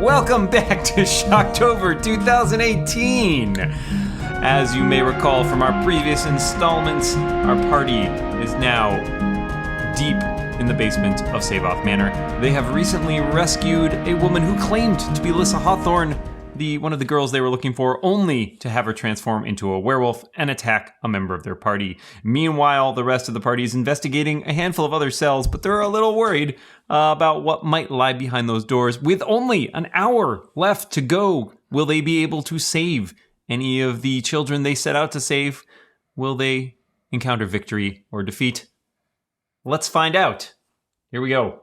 welcome back to Shocktober 2018. As you may recall from our previous installments, our party is now deep in the basement of Seyvoth Manor. They have recently rescued a woman who claimed to be Lissa Hawthorne, one of the girls they were looking for, only to have her transform into a werewolf and attack a member of their party. Meanwhile, the rest of the party is investigating a handful of other cells, but they're a little worried about what might lie behind those doors. With only an hour left to go, will they be able to save any of the children they set out to save? Will they encounter victory or defeat? Let's find out. Here we go.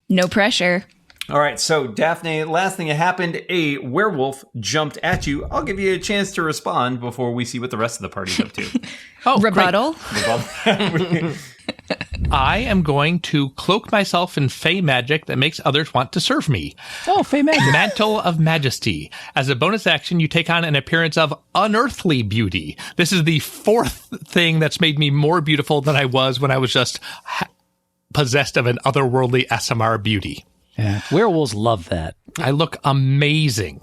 No pressure. All right, so Daphne, last thing that happened, a werewolf jumped at you. I'll give you a chance to respond before we see what the rest of the party's up to. Rebuttal. I am going to cloak myself in fey magic that makes others want to serve me. Oh, fey magic. Mantle of Majesty. As a bonus action, you take on an appearance of unearthly beauty. This is the fourth thing that's made me more beautiful than I was when I was just possessed of an otherworldly SMR beauty. Yeah, werewolves love that. I look amazing.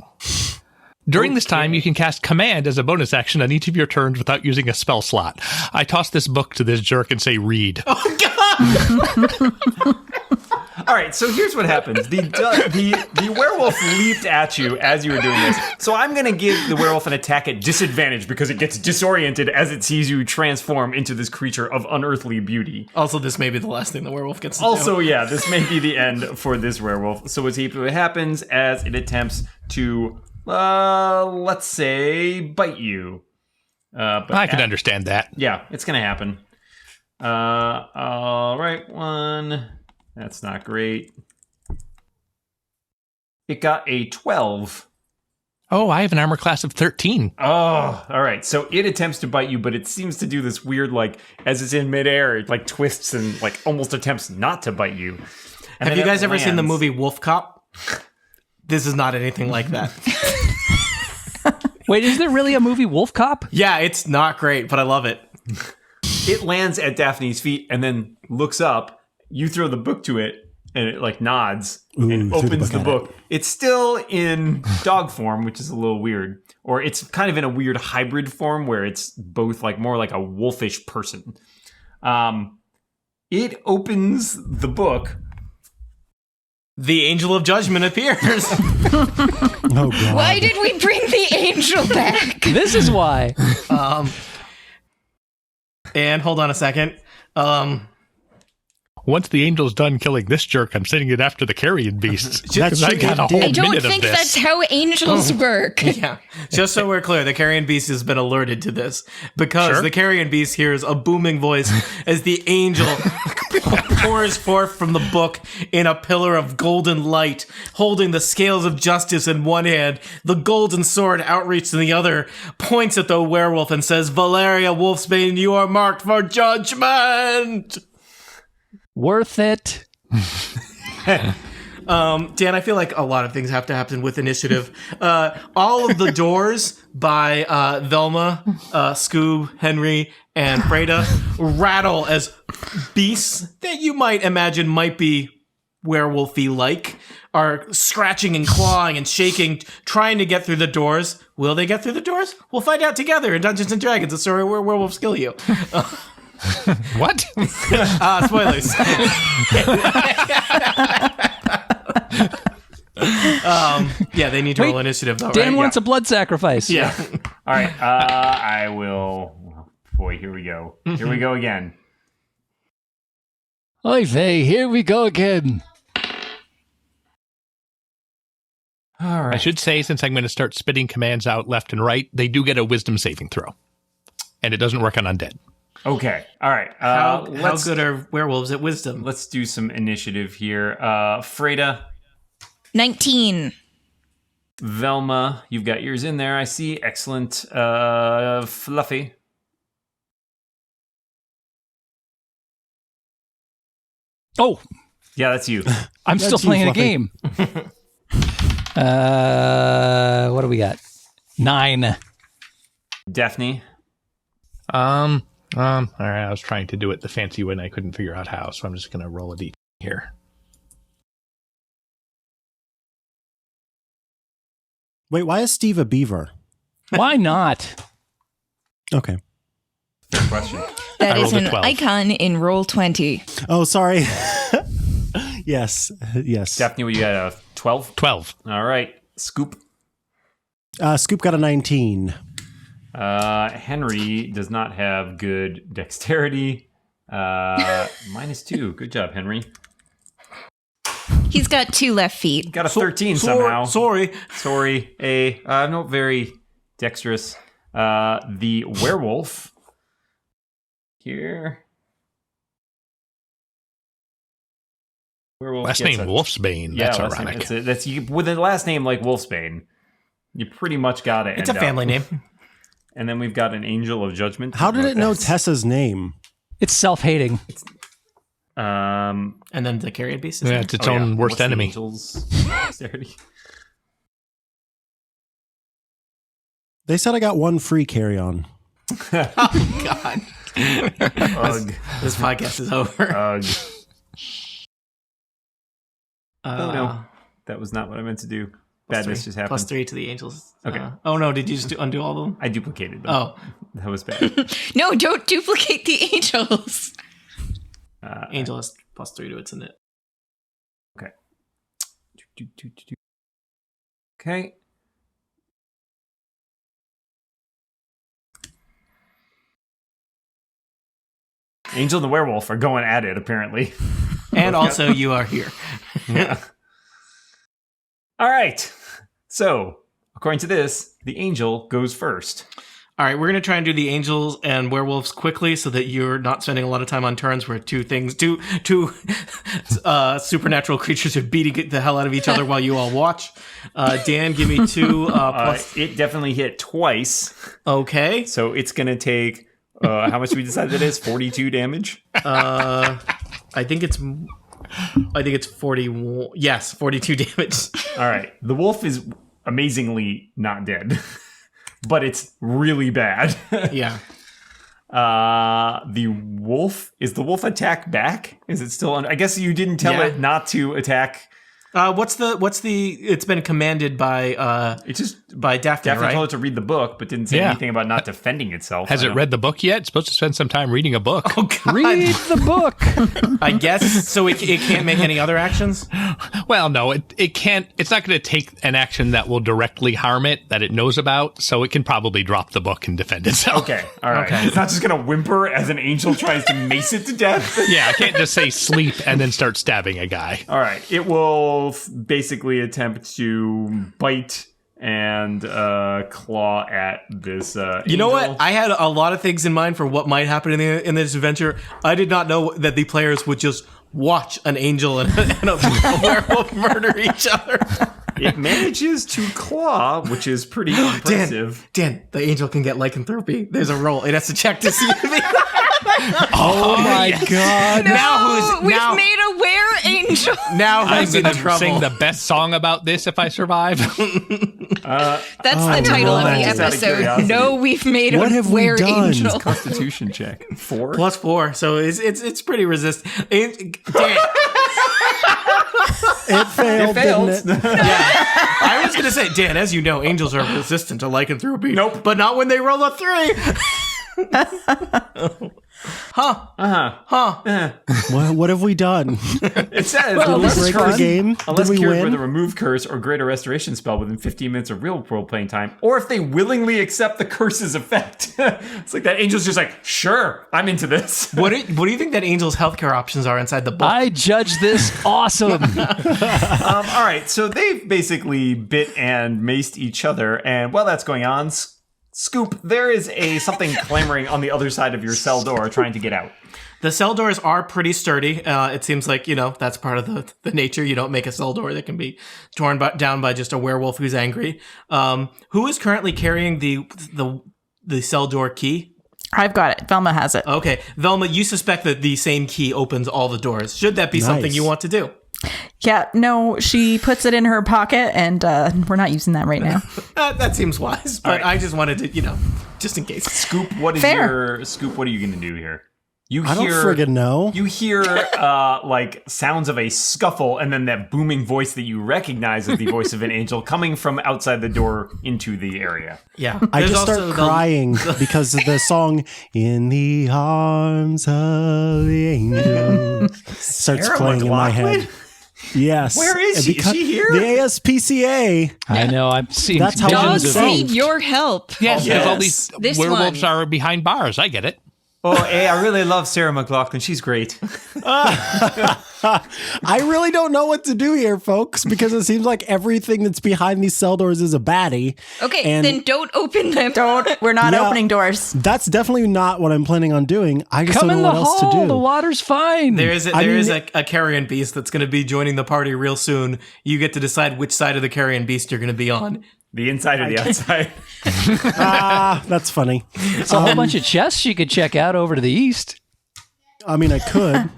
During this time, you can cast Command as a bonus action on each of your turns without using a spell slot. I toss this book to this jerk and say, read. Oh, God! All right, so here's what happens. The werewolf leaped at you as you were doing this. So I'm going to give the werewolf an attack at disadvantage because it gets disoriented as it sees you transform into this creature of unearthly beauty. Also, this may be the last thing the werewolf gets to do. Also, yeah, this may be the end for this werewolf. So what happens as it attempts to, let's say, bite you. But I can understand that. Yeah, it's going to happen. All right, one. That's not great. It got a 12. Oh, I have an armor class of 13. Oh, all right. So it attempts to bite you, but it seems to do this weird, like, as it's in midair, it, like, twists and, like, almost attempts not to bite you. And have you guys ever seen the movie Wolf Cop? This is not anything like that. Wait, is there really a movie Wolf Cop? Yeah, it's not great, but I love it. It lands at Daphne's feet and then looks up. You throw the book to it, and it, like, nods and opens the book. It's still in dog form, which is a little weird. Or it's kind of in a weird hybrid form where it's both, like, more like a wolfish person. It opens the book. The Angel of Judgment appears. Oh, God. Why did we bring the angel back? This is why. And hold on a second. Once the angel's done killing this jerk, I'm sending it after the carrion beasts. That's I got a whole I don't minute of think this. that's how angels work. Yeah, just so we're clear, the carrion beast has been alerted to this because the carrion beast hears a booming voice as the angel pours forth from the book in a pillar of golden light, holding the scales of justice in one hand, the golden sword outreached in the other, points at the werewolf and says, "Valeria Wolfsbane, you are marked for judgment." Worth it. Dan, I feel like a lot of things have to happen with initiative. All of the doors by Velma, Scoob, Henry, and Freda rattle as beasts that you might imagine might be werewolfy-like are scratching and clawing and shaking, trying to get through the doors. Will they get through the doors? We'll find out together in Dungeons & Dragons, a story where werewolves kill you. What? Spoilers. Yeah, they need to roll initiative, though, Dan right? wants a blood sacrifice. Yeah. All right. I will. Boy, here we go. Here we go again. Oy vey, here we go again. All right. I should say, since I'm going to start spitting commands out left and right, they do get a wisdom saving throw. And it doesn't work on undead. Okay. All right. How good are werewolves at wisdom? Let's do some initiative here. Freda. 19. Velma, you've got yours in there. I see. Excellent. Fluffy. Oh, Yeah, that's you. I'm still That's you, playing a Fluffy. game. What do we got? 9. Daphne. All right, I was trying to do it the fancy way and I couldn't figure out how, so I'm just going to roll a d here. Wait, why is Steve a beaver? Why not? Okay. Good question. That I is rolled a an 12. icon in Roll20. Oh, sorry. Yes. Daphne, what you got? A 12? 12. All right. Scoop. Scoop got a 19. Henry does not have good dexterity. -2. Good job, Henry. He's got 2 left feet. Got a 13 somehow. Sorry. Sorry. Not very dexterous. The werewolf here. Werewolf Last gets name a- Wolfsbane. Yeah, That's last name- ironic. that's with a last name like Wolfsbane. You pretty much got it. It's a family name. And then we've got an angel of judgment. How did it know That's- Tessa's name? It's self-hating. Um, And then the carrion beast is Yeah, there. it's its oh, yeah. own worst What's the enemy. angel's dexterity? They said I got 1 free carry-on. Oh, God. Ugh. This podcast is over. Ugh. Oh, no. That was not what I meant to do. Badness just happened. +3 to the angels. Okay. Oh, no. Did you just undo all of them? I duplicated them. Oh. That was bad. No, don't duplicate the angels. Angel has +3 to its in it. Okay. Angel and the werewolf are going at it, apparently. And also, you are here. Yeah. All right. So, according to this, the angel goes first. All right, we're going to try and do the angels and werewolves quickly so that you're not spending a lot of time on turns where two supernatural creatures are beating the hell out of each other while you all watch. Dan, give me 2 plus. It definitely hit twice. Okay. So, it's going to take, how much we decided it is? 42 damage? I think it's 41. Yes, 42 damage. All right. The wolf is amazingly not dead, but it's really bad. Yeah. The wolf, is the wolf attack back? Is it still on? I guess you didn't tell Yeah. it not to attack. What's the? It's been commanded by It just by Daphne, Daphne right? told it to read the book, but didn't say Yeah. anything about not defending itself. Has I it don't- read the book yet? It's supposed to spend some time reading a book. Oh God! Read the book. I guess so. It can't make any other actions. Well, no, it can't. It's not going to take an action that will directly harm it that it knows about, so it can probably drop the book and defend itself. Okay, all right. Okay. It's not just gonna whimper as an angel tries to mace it to death. Yeah, I can't just say sleep and then start stabbing a guy. All right, it will basically attempt to bite and claw at this. You know angel. what? I had a lot of things in mind for what might happen in this adventure. I did not know that the players would just watch an angel and a werewolf murder each other. It manages to claw, which is pretty impressive. Dan, the angel can get lycanthropy. There's a roll. It has to check to see if it. Oh my god. We've made a were-angel. Now I'm who's in going to trouble? sing the best song about this if I survive. That's the title of no. the Just out of episode. curiosity. No, we've made What a have we done? were-angel. Constitution check 4. +4, so it's pretty resistant. Dan, It failed, didn't it? I was gonna say, Dan, as you know, angels are resistant to lycanthropy. Nope. But not when they roll a 3. What have we done? It says Did we unless break the cured- game? Unless Did we cured with a win? remove curse or greater restoration spell within 15 minutes of real role playing time, or if they willingly accept the curse's effect. It's like that angel's just like, sure, I'm into this. What do you think that angel's healthcare options are inside the book? I judge this awesome. All right, so they've basically bit and maced each other, and while that's going on, Scoop, there is something clamoring on the other side of your cell door trying to get out. The cell doors are pretty sturdy. It seems like, that's part of the nature. You don't make a cell door that can be torn down by just a werewolf who's angry. Who is currently carrying the cell door key? I've got it. Velma has it. Okay. Velma, you suspect that the same key opens all the doors. Should that be something Nice. you want to do? Yeah, no, she puts it in her pocket, and we're not using that right now. That seems wise, but right. I just wanted to, just in case. Scoop, what are you going to do here? I don't friggin' know. You hear like sounds of a scuffle, and then that booming voice that you recognize as the voice of an angel coming from outside the door into the area. Yeah. I There's just start also crying because of the song "In the Arms of the Angel" starts Sarah playing in my McLachlan? head. Yes. Where is she? Is Because she here? The ASPCA. I know. I'm seeing That's how visions Dogs I'm of need your help. Yes, because Yes. all these This werewolves one. are behind bars. I get it. Oh, hey, I really love Sarah McLachlan. She's great. I really don't know what to do here, folks, because it seems like everything that's behind these cell doors is a baddie. Okay, And- then don't open them. We're not Yeah. opening doors. That's definitely not what I'm planning on doing. I just Come don't in know the what else to hall. do. The water's fine. There is I mean- a carrion beast that's going to be joining the party real soon. You get to decide which side of the carrion beast you're going to be on. The inside or the outside? That's funny. It's a whole bunch of chests you could check out over to the east. I mean, I could.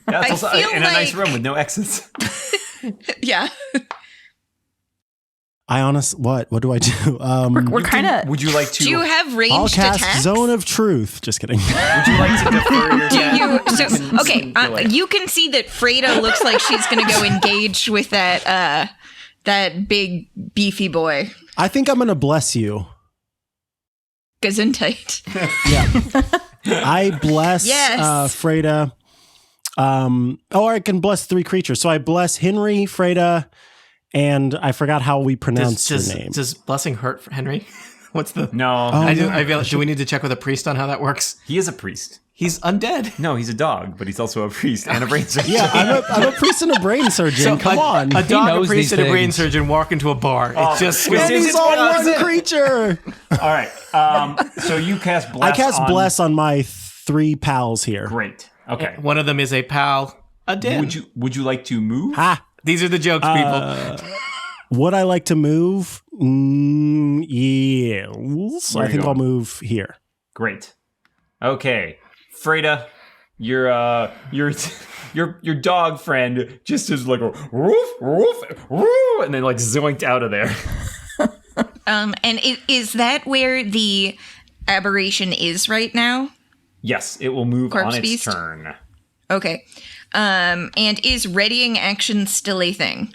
Yeah, it's I also feel in a nice like- room with no exits. Yeah. What do I do? We're kind of. Would you like to? Do you have I'll ranged cast attacks? Zone of Truth. Just kidding. Would you like to defer your? You can see that Freda looks like she's going to go engage with that big beefy boy. I think I'm going to bless you. Gesundheit. I bless Yes. Freda. I can bless 3 creatures. So I bless Henry, Freda, and I forgot how we pronounce her name. Does blessing hurt for Henry? What's the... No, I feel like, do we need to check with a priest on how that works? he is a priest. He's undead. No, he's a dog, but he's also a priest and a brain surgeon. Yeah, I'm a priest and a brain surgeon. Come on. A dog, a knows priest, these and a brain things. surgeon walk into a bar. It just... Wait, And Is he's it all what is one it? creature. All right. So you cast bless. I cast on- bless on my 3 pals here. Great. Okay. One of them is a pal. A den. Would you like to move? Ah, These are the jokes, people. would I like to move? Yes. Where I you think I'll going? move here. Great. Okay, Freda, your dog friend just is like a woof woof woof, and then like zoinked out of there. And is that where the aberration is right now? Yes, it will move Corpse on its beast? turn. Okay. And is readying action still a thing?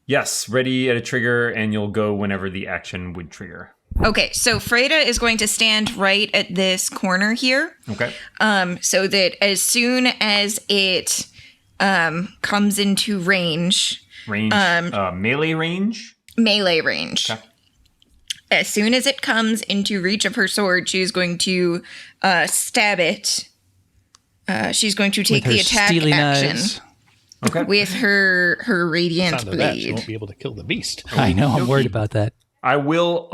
Yes, ready at a trigger, and you'll go whenever the action would trigger. Okay, so Freda is going to stand right at this corner here. Okay. So that as soon as it comes into range, Range, melee range. melee range. Okay. As soon as it comes into reach of her sword, she's going to stab it. She's going to take Her the attack steely action knives. Okay. with her radiant Sound of that, she blade. won't be able to kill the beast. I know. I'm worried about that. I will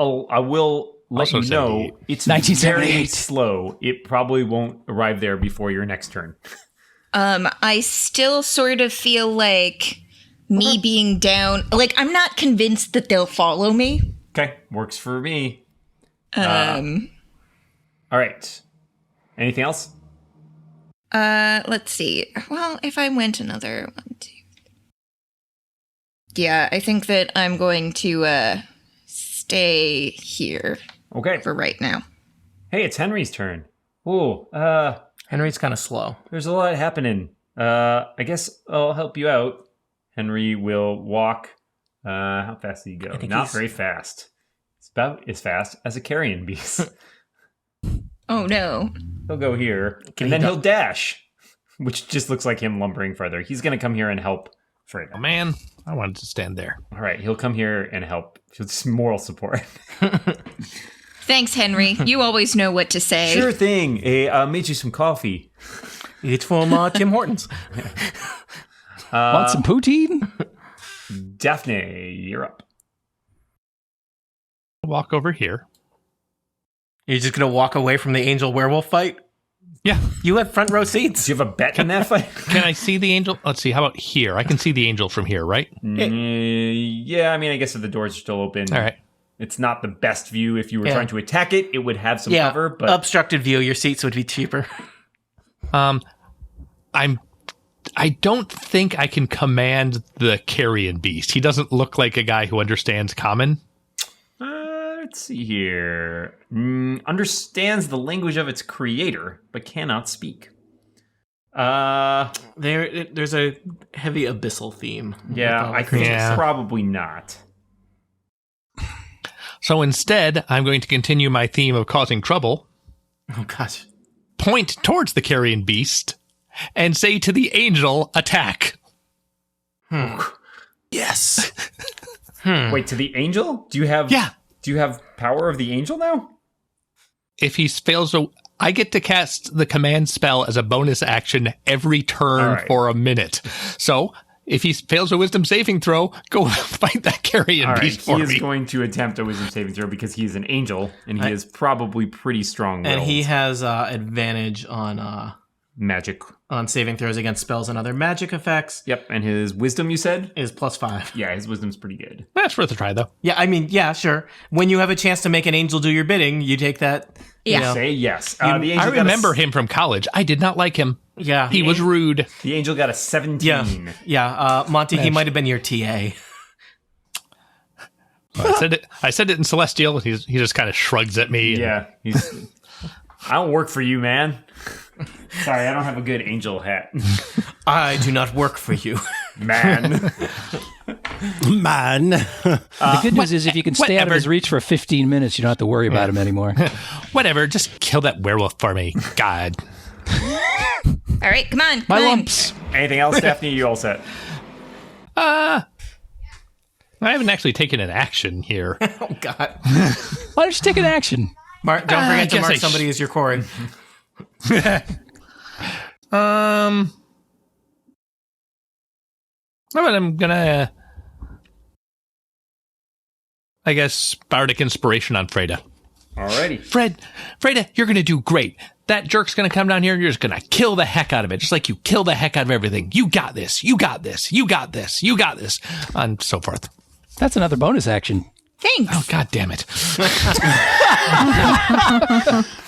let Also you know 78. it's 1978. very slow. It probably won't arrive there before your next turn. I still sort of feel like me being down, like I'm not convinced that they'll follow me. Okay, works for me. All right. Anything else? Let's see. Well, if I went another 1, 2. Yeah, I think that I'm going to stay here Okay. for right now. Hey, it's Henry's turn. Ooh, Henry's kind of slow. there's a lot happening. I guess I'll help you out. Henry will walk. How fast do you go? think Not he's- very fast. It's about as fast as a carrion beast. Oh no. He'll go here, Can and he then du- he'll dash, which just looks like him lumbering further. He's going to come here and help Oh, Freda. man, I wanted to stand there. All right, he'll come here and help. Just moral support. Thanks, Henry. You always know what to say. Sure thing. Hey, I made you some coffee. It's from Tim Hortons. Want some poutine? Daphne, you're up. Walk over here. You're just going to walk away from the angel werewolf fight? Yeah. You have front row seats. Do you have a bet in that fight? Can I see the angel? Let's see. How about here? I can see the angel from here, right? Yeah, I mean, I guess if the doors are still open. All right. It's not the best view. If you were Yeah. trying to attack it, it would have some Yeah, cover, but obstructed view. Your seats would be cheaper. I don't think I can command the carrion beast. He doesn't look like a guy who understands common. let's see here. Understands the language of its creator, but cannot speak. There's a heavy abyssal theme. Yeah, I think probably not. So instead, I'm going to continue my theme of causing trouble. Oh, gosh. Point towards the carrion beast and say to the angel, attack. Yes. Wait, to the angel? Do you have power of the angel now? If he fails, I get to cast the command spell as a bonus action every turn for a minute. So if he fails a wisdom saving throw, go fight that carrion beast for me. He is going to attempt a wisdom saving throw because he is an angel, and he is probably pretty strong. And he has advantage on magic. On saving throws against spells and other magic effects. Yep, and his wisdom, you said? Is +5. Yeah, his wisdom's pretty good. That's worth a try, though. Yeah, I mean, yeah, sure. When you have a chance to make an angel do your bidding, you take that. Yeah. You know. Say yes. I remember him from college. I did not like him. Yeah. He was rude. The angel got a 17. Yeah. Monty, he might have been your TA. I said it in Celestial. He just kind of shrugs at me. Yeah. I don't work for you, man. Sorry, I don't have a good angel hat. I do not work for you. Man. Man. The good news is if you can stay out of his reach for 15 minutes, you don't have to worry about him anymore. Whatever, just kill that werewolf for me. God. All right, come on. My lumps. Anything else, Daphne? You all set? I haven't actually taken an action here. Oh, God. Why don't you take an action? Don't forget to mark somebody as your Corin. I'm gonna, I guess, bardic inspiration on Freda. Alrighty. Freda, you're gonna do great. That jerk's gonna come down here and you're just gonna kill the heck out of it, just like you kill the heck out of everything. You got this. You got this. You got this. You got this, and so forth. That's another bonus action. Thanks. Oh, God damn it.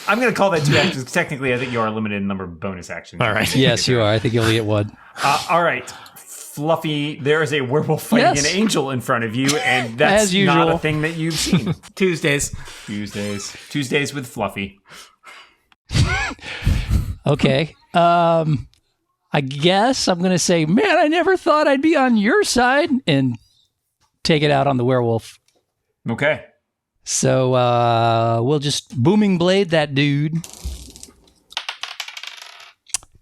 I'm going to call that 2 actions. Technically, I think you are limited in number of bonus actions. All right. Yes, you are. I think you only get one. All right. Fluffy, there is a werewolf fighting an angel in front of you, and that's As usual. not a thing that you've seen. Tuesdays with Fluffy. Okay. I guess I'm going to say, man, I never thought I'd be on your side and take it out on the werewolf. Okay. So we'll just booming blade that dude.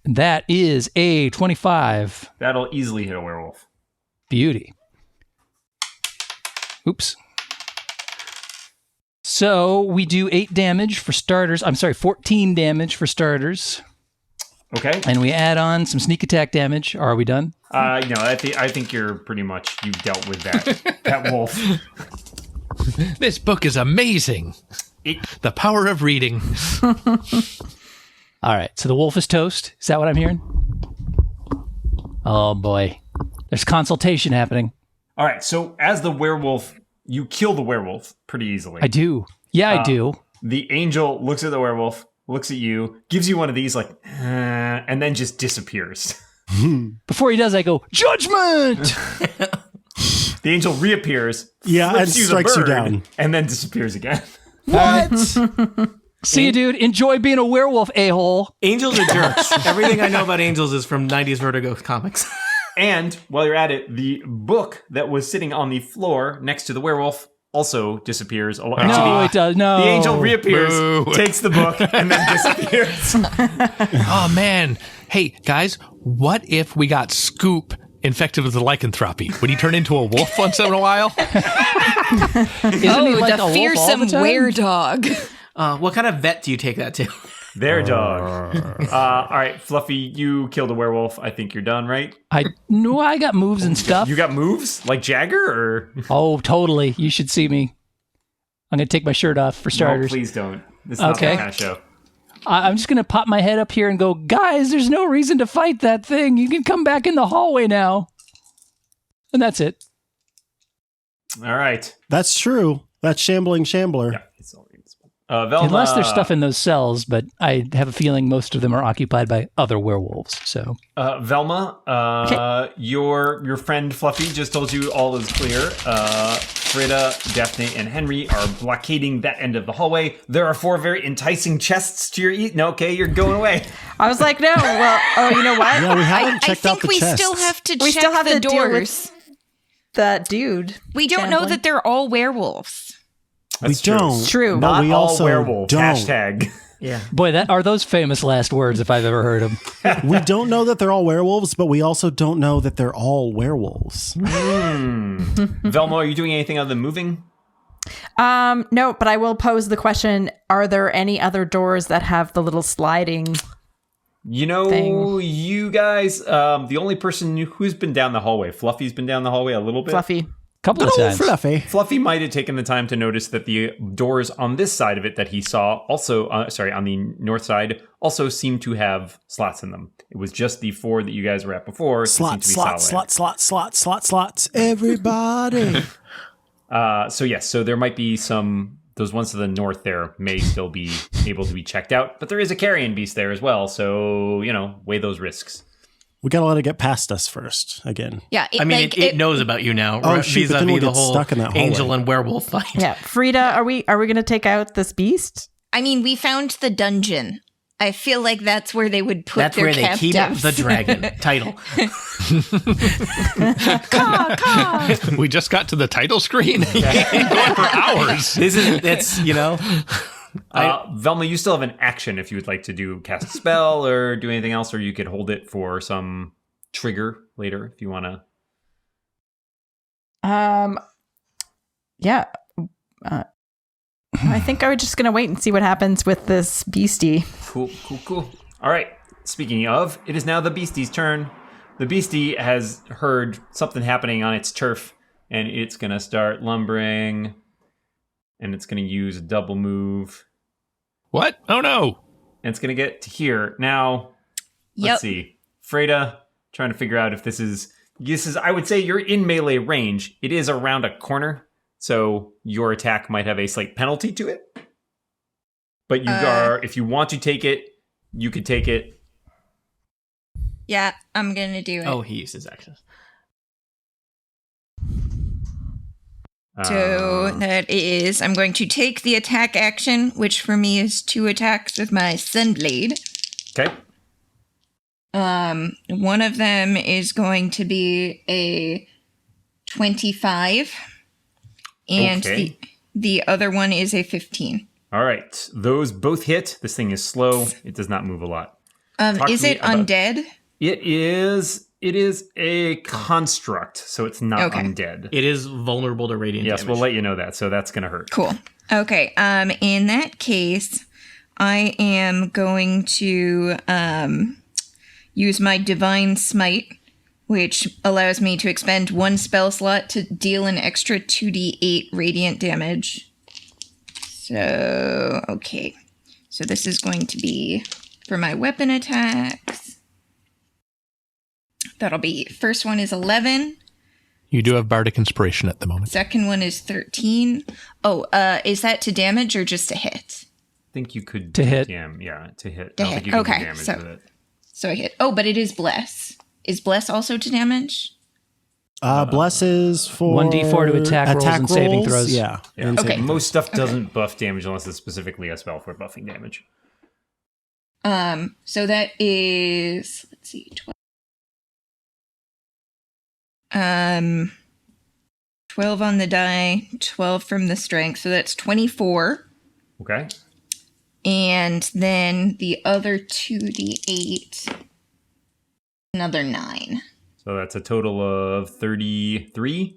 That is a 25. That'll easily hit a werewolf. Beauty. Oops. So we do 8 damage for starters. I'm sorry, 14 damage for starters. Okay. And we add on some sneak attack damage. Are we done? No, I think you're pretty much, you've dealt with that wolf. This book is amazing. The power of reading. All right, so the wolf is toast. Is that what I'm hearing? Oh, boy. There's consultation happening. All right, so as the werewolf, you kill the werewolf pretty easily. I do. Yeah, I do. The angel looks at the werewolf, looks at you, gives you one of these, like, and then just disappears. Before he does, I go, judgment! The angel reappears, and strikes you down. and then disappears again. What? See you, dude. Enjoy being a werewolf, a-hole. Angels are jerks. Everything I know about angels is from 90s Vertigo comics. And while you're at it, the book that was sitting on the floor next to the werewolf also disappears. No, it does. No. The angel reappears, takes the book, and then disappears. Oh, man. Hey, guys, what if we got Scoop infected with the lycanthropy? Would he turn into a wolf once in a while? Isn't he like the a fearsome wolf all the time? were-dog. What kind of vet do you take that to? Their dog. All right, Fluffy, you killed a werewolf. I think you're done, right? I got moves and stuff. You got moves? Like Jagger, or? Oh, totally. You should see me. I'm going to take my shirt off for starters. No, please don't. This is not that kind of show. I'm just going to pop my head up here and go, guys, there's no reason to fight that thing. You can come back in the hallway now. And that's it. All right. That's true. That's shambling shambler. Yeah, it's all Velma, unless there's stuff in those cells, but I have a feeling most of them are occupied by other werewolves. So, Velma, your friend Fluffy just told you all is clear. Frida, Daphne, and Henry are blockading that end of the hallway. There are 4 very enticing chests to your eat. No, okay, you're going away. I was like, no. Well, you know what? Yeah, we haven't I checked out think the we chests. still have to We check still have the to deal with doors. That dude. We don't know Champlin. that they're all werewolves. We don't. True. But Not we all also werewolves. don't. Hashtag. Yeah. Boy, that are those famous last words if I've ever heard them. We don't know that they're all werewolves, but we also don't know that they're all werewolves. Velma, are you doing anything other than moving? No, but I will pose the question, are there any other doors that have the little sliding? You know, Thing. you guys, the only person who's been down the hallway, Fluffy's been down the hallway a little bit. Fluffy. Couple of Oh, times. Fluffy. Fluffy might have taken the time to notice that the doors on this side of it that he saw also, on the north side, also seemed to have slots in them. It was just the 4 that you guys were at before. that seemed to be solid. Slots, everybody. So yes, so there might be those ones to the north there may still be able to be checked out, but there is a carrion beast there as well. So, weigh those risks. We gotta let it get past us first again. Yeah, It knows about you now. Oh, shoot, but then vis-a-vis we'll the get whole stuck in that hallway. angel and werewolf fight. Yeah. Frida, are we going to take out this beast? I mean, we found the dungeon. I feel like that's where they would put That's their where they keep captives. the dragon title. We just got to the title screen. Going for hours. Velma, you still have an action if you would like to cast a spell or do anything else, or you could hold it for some trigger later if you want to. Yeah. I think I was just going to wait and see what happens with this beastie. Cool. All right. Speaking of, it is now the beastie's turn. The beastie has heard something happening on its turf, and it's going to start lumbering, and it's going to use a double move. What? Oh no. And it's going to get to here. Now, Yep. let's see. Freda, trying to figure out if this is, I would say you're in melee range. It is around a corner, so your attack might have a slight penalty to it. But you are, if you want to take it, you could take it. Yeah, I'm gonna do it. Oh, he uses actions. So that is, I'm going to take the attack action, which for me is 2 attacks with my Sunblade. Okay. One of them is going to be a 25, and Okay. the other one is a 15. All right. Those both hit. This thing is slow. It does not move a lot. Talk Is to me it about- undead? It is a construct, so it's not Okay. undead. It is vulnerable to radiant Yes, damage. we'll let you know that. So that's going to hurt. Cool. Okay. In that case, I am going to use my Divine Smite, which allows me to expend 1 spell slot to deal an extra 2d8 radiant damage. So, okay. So this is going to be for my weapon attacks. That'll be, first one is 11. You do have Bardic Inspiration at the moment. Second one is 13. Oh, is that to damage or just to hit? I think you could To hit. to hit. To I don't hit. think you can do Okay, damage so- with it. So I hit. Oh, but it is Bless. Is Bless also to damage? Bless is for 1d4 to attack rolls and saving throws. Yeah. Yeah. and Okay. saving Most stuff doesn't buff damage unless it's specifically a spell for buffing damage. So that is, let's see, 12 on the die, 12 from the strength, so that's 24. Okay. And then the other 2d8, another 9. So that's a total of 33.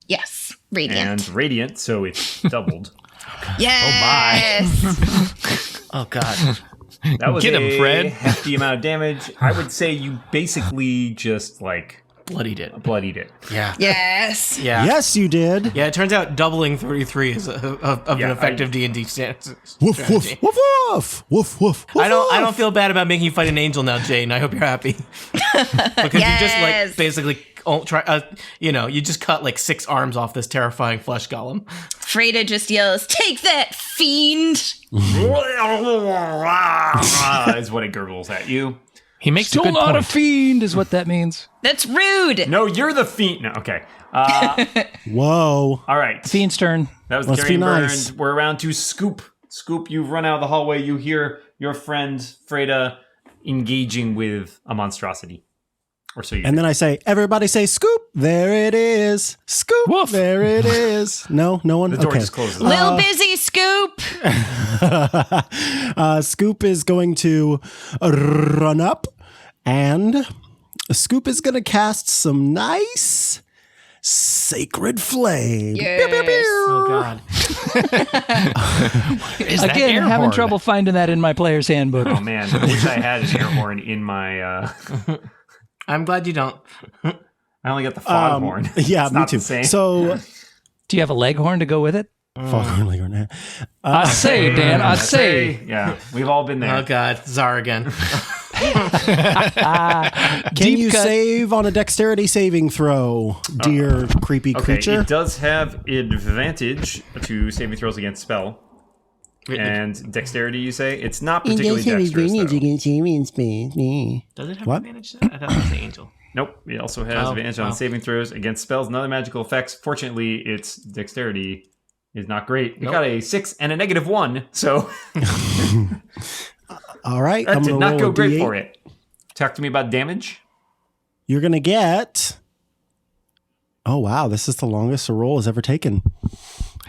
Yes, radiant. And radiant, so it's doubled. Yes. Oh, God. That was Get him, a Fred. hefty amount of damage. I would say you basically just Bloodied it. bloodied it. Yeah. Yes. Yeah. Yes, you did. Yeah, it turns out doubling 33 is an effective D&D strategy. Woof, woof, woof, woof, woof, woof, I don't woof. feel bad about making you fight an angel now, Jane. I hope you're happy. Because you just Yes. basically you just cut 6 arms off this terrifying flesh golem. Freda just yells, "Take that, fiend!" Is what it gurgles at you. He makes a Still good not point. a fiend is what that means. That's rude. No, you're the fiend. No, okay. Whoa. All right. Fiend's turn. That was the Let's be carrying nice. burned. We're around to Scoop. Scoop, you've run out of the hallway. You hear your friend Freda engaging with a monstrosity. Or so you And then I say, everybody say, scoop. There it is. Scoop. Woof. There it is. No one? The door Okay. just closes. Lil busy Scoop. Scoop is going to run up, and Scoop is going to cast some nice sacred flame. Yes. Oh God. Is that Again, air having horn? trouble finding that in my player's handbook. Oh man, I wish I had an air horn in my. I'm glad you don't. I only got the foghorn. Yeah, It's me not too. the same. So, Do you have a leghorn to go with it? foghorn. I say, Dan, I say. Yeah, we've all been there. Oh God, Czar again. Can Deep you cut. save on a dexterity saving throw, dear creepy Okay, creature? it does have advantage to saving throws against spell. And dexterity, you say? It's not particularly dexterous, though. Does it have What? advantage? I thought it was the angel. Nope, it also has advantage on saving throws against spells and other magical effects. Fortunately, its dexterity is not great. It got a 6 and a -1, so All right, that I'm did going to not roll go a great D8. for it. Talk to me about damage. You're going to get... Oh, wow, this is the longest a roll has ever taken.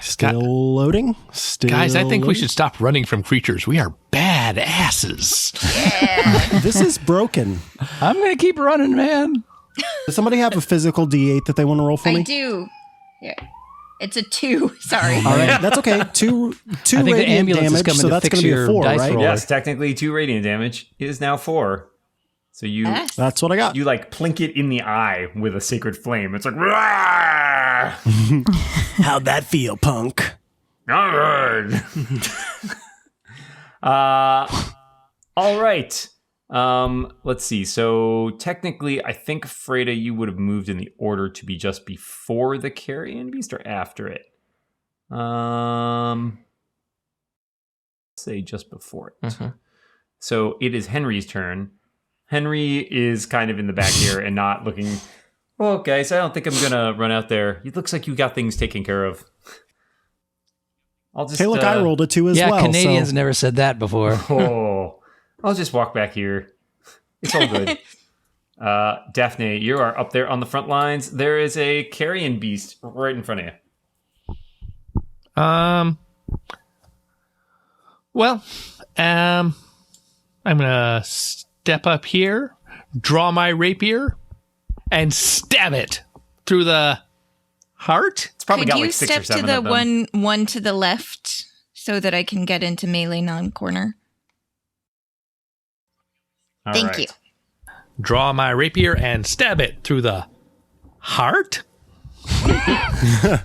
Still loading. Still Guys, I think we loading. should stop running from creatures. We are bad asses. This is broken. I'm going to keep running, man. Does somebody have a physical D8 that they want to roll for I me? do. Yeah. It's a 2. Sorry. All right, that's okay. Two I think the radiant ambulance is damage, coming so to that's fix going to be a your 4, dice right? roll. Yes, technically 2 radiant damage is now 4. So you Yes. That's what I got. you like plink it in the eye with a sacred flame. It's like "Rawr!" How'd that feel, punk? All right. All right. Let's see. So technically, I think Freda, you would have moved in the order to be just before the carrion beast or after it. Say just before it. So it is Henry's turn. Henry is kind of in the back here and not looking. Well, guys, I don't think I'm gonna run out there. It looks like you got things taken care of. I'll just. Hey, look, I rolled a 2 as Yeah, well. Canadians so. never said that before. Oh, I'll just walk back here. It's all good. Daphne, you are up there on the front lines. There is a carrion beast right in front of you. Well, I'm gonna step up here, draw my rapier, and stab it through the heart. It's probably Could got you like 6 step or 7 to the of them. one to the left so that I can get into melee non-corner? All Thank right. you. Draw my rapier and stab it through the heart.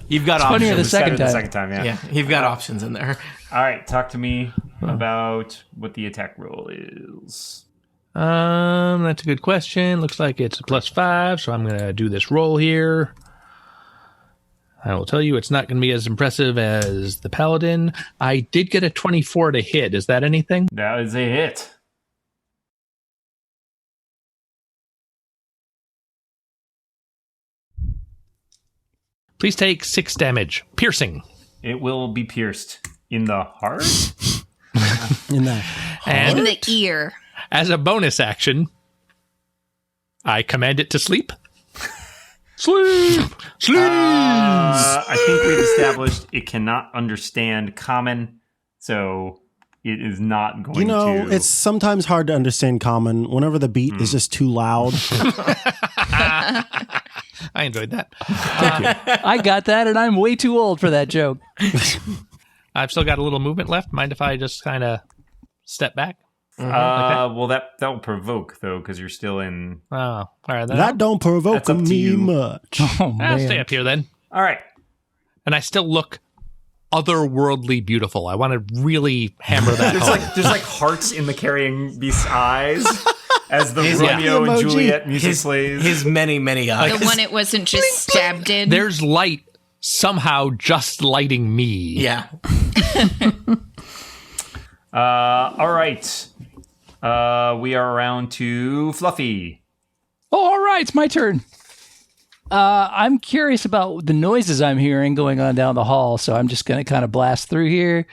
You've got funnier options. the It's better second the time. second time, yeah. Yeah, you've got options in there. All right, talk to me about what the attack roll is. That's a good question. Looks like it's a +5, so I'm gonna do this roll here. I will tell you, it's not going to be as impressive as the paladin. I did get a 24 to hit. Is that anything? That is a hit. Please take 6 damage, piercing. It will be pierced in the heart. In that. And In the ear. as a bonus action, I command it to sleep. Sleep! Sleep! I think we've established it cannot understand common, so it is not going You know, to. it's sometimes hard to understand common whenever the beat is just too loud. I enjoyed that. I got that, and I'm way too old for that joke. I've still got a little movement left. Mind if I just kind of step back? Well, that will provoke though, because you're still in. Oh, all right. Then That don't provoke That's up to me you. much. Oh, I'll stay man. up here then. All right. And I still look otherworldly beautiful. I want to really hammer that home. There's like hearts in the carrying beast's eyes as the His- Romeo the and emoji. Juliet music plays. His many, many eyes. The one it wasn't just stabbed in. There's light somehow just lighting me. Yeah. All right. We are around to Fluffy. Oh, all right, it's my turn. I'm curious about the noises I'm hearing going on down the hall, so I'm just going to kind of blast through here.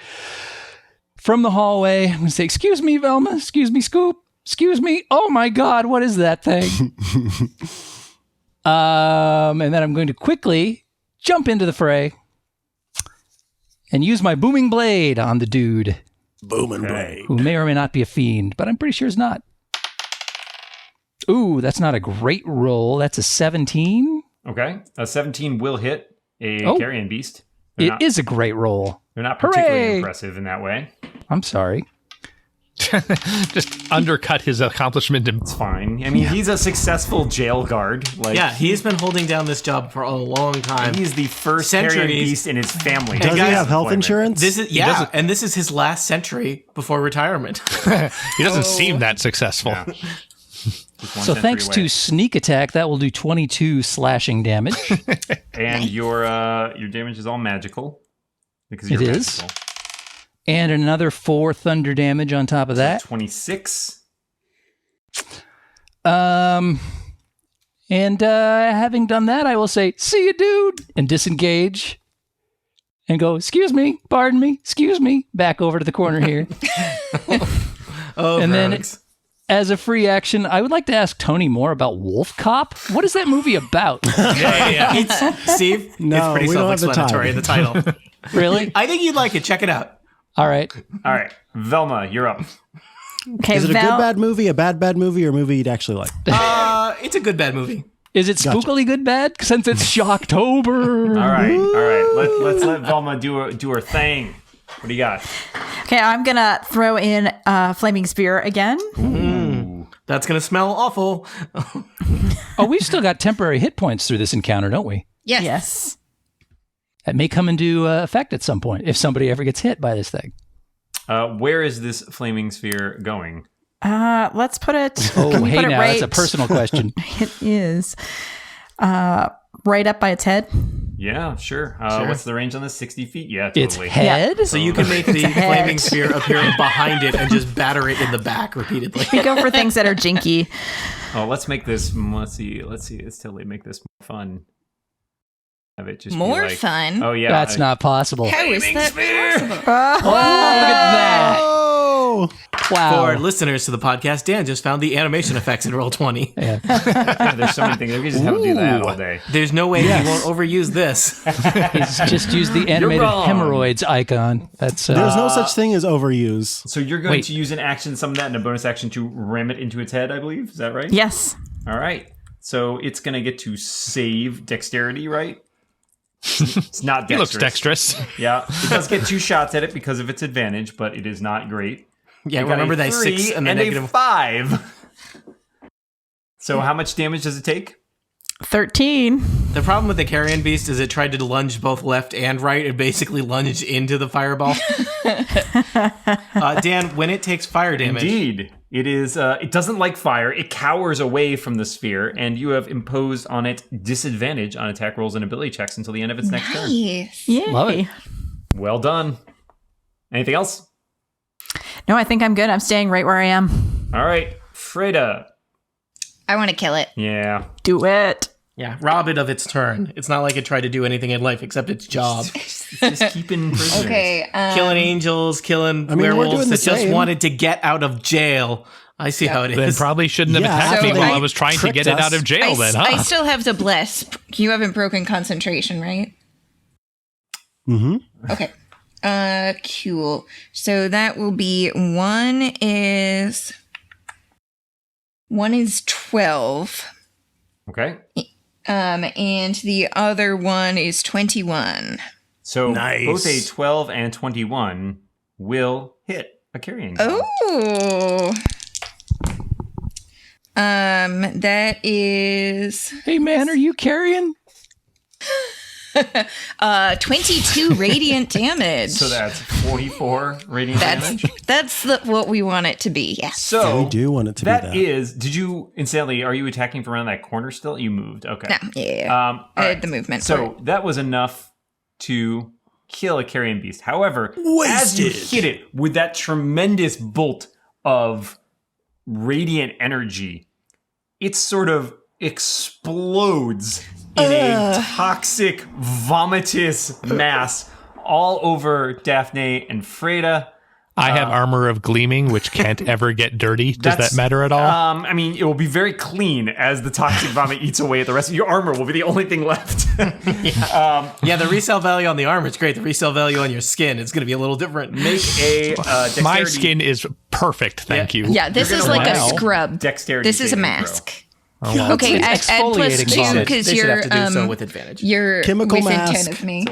From the hallway, I'm going to say, excuse me, Velma. Excuse me, Scoop. Excuse me. Oh, my God. What is that thing? And then I'm going to quickly jump into the fray and use my booming blade on the dude. Booming blade. Who may or may not be a fiend, but I'm pretty sure is not. Ooh, that's not a great roll. That's a 17. Okay. A 17 will hit a Oh. carrion beast. It is a great roll. They're not particularly Hooray! impressive in that way. I'm sorry. Just undercut his accomplishment. It's fine. I mean, he's a successful jail guard. Like, Yeah, he's been holding down this job for a long time. he's the first carrion Centuries. beast in his family. Does he guys, have health employment. insurance? This is and this is his last century before retirement. He doesn't seem that successful. Yeah. Just one So century thanks away. to sneak attack, that will do 22 slashing damage. And your damage is all magical because you're It is. magical. And another 4 thunder damage on top of that. 26. And having done that, I will say, see you, dude, and disengage. And go, excuse me, pardon me, excuse me, back over to the corner here. Oh, And then- Rogues. As a free action, I would like to ask Tony more about Wolf Cop. What is that movie about? It's, Steve, No, it's pretty we don't have the self-explanatory in the title. Really? I think you'd like it. Check it out. All right. All right, Velma, you're up. Okay, Is it a good bad movie, a bad movie, or a movie you'd actually like? It's a good bad movie. Is it spookily good bad? Since it's Shocktober. All right. Let's let Velma do her thing. What do you got? Okay, I'm gonna throw in flaming spear again. That's gonna smell awful. Oh, we've still got temporary hit points through this encounter, don't we? Yes. Yes. That may come into effect at some point if somebody ever gets hit by this thing. Where is this flaming sphere going? Let's put it. Oh, can we hey put it now, right? that's a personal question. It is. Right up by its head. Yeah, sure. What's the range on this? 60 feet? Yeah, Its totally. head? So you can make the head. flaming sphere appear behind it and just batter it in the back repeatedly. We go for things that are jinky. Oh, let's make this. Let's see. Let's totally make this more fun. Have it just be More like- fun? Oh yeah, That's not possible. How is that possible? Oh, look at that. Oh, Wow. For listeners to the podcast, Dan just found the animation effects in Roll20. Yeah, there's so many things. We just have to do that all day. There's no way he won't overuse this. He's just used the animated wrong. hemorrhoids icon. That's there's no such thing as overuse. So you're going Wait. to use an action, summon that, and a bonus action to ram it into its head. I believe. Is that right? Yes. All right. So it's gonna get to save dexterity, right? It's not dexterous. He looks dexterous. Yeah, it does get 2 shots at it because of its advantage, but it is not great. Yeah, You got remember a that 3 6 and the a negative 5. So how much damage does it take? 13. The problem with the carrion beast is it tried to lunge both left and right. It basically lunged into the fireball. Dan, when it takes fire damage, Indeed, it is. It doesn't like fire. It cowers away from the sphere, and you have imposed on it disadvantage on attack rolls and ability checks until the end of its next turn. Nice. Yay. Love it. Well done. Anything else? No, I think I'm good. I'm staying right where I am. All right, Freda. I want to kill it. Yeah. Do it. yeah, rob it of its turn. It's not like it tried to do anything in life except its job. Just keeping prisoners. Okay. Killing angels, killing mean, we're werewolves doing that the just same. wanted to get out of jail. I see how it Then is. probably shouldn't have Yeah, attacked me so while I I was trying to get tricked it out us. of jail then, huh? I still have the bless. You haven't broken concentration, right? Mm-hmm. Okay. Cool. So that will be one is 12. Okay. And the other one is 21. So Nice. both a 12 and 21 will hit a carrying. Oh. That is Hey, man, are you carrying? 22 radiant damage. So that's 44 radiant damage. That's what we want it to be. Yes. So We do want it to be that that. is. Did you incidentally? Are you attacking from around that corner still? You moved. Okay. No, yeah. All I right. had the movement. for So it. that was enough to kill a carrion beast. However, as you Wasted. hit it with that tremendous bolt of radiant energy, it sort of explodes in a toxic, vomitous mass all over Daphne and Freda. I have armor of gleaming, which can't ever get dirty. Does that matter at all? I mean, it will be very clean as the toxic vomit eats away at the rest of your armor. Will be the only thing left. Yeah, the resale value on the armor is great. The resale value on your skin is going to be a little different. Make a dexterity. My skin is perfect, thank you. Yeah, this is like a scrub. Dexterity This is a saving mask. Oh, Okay, It's add plus exfoliating 2 vomit. because They should you're have to do so with advantage. you're Chemical within mask. 10 of me.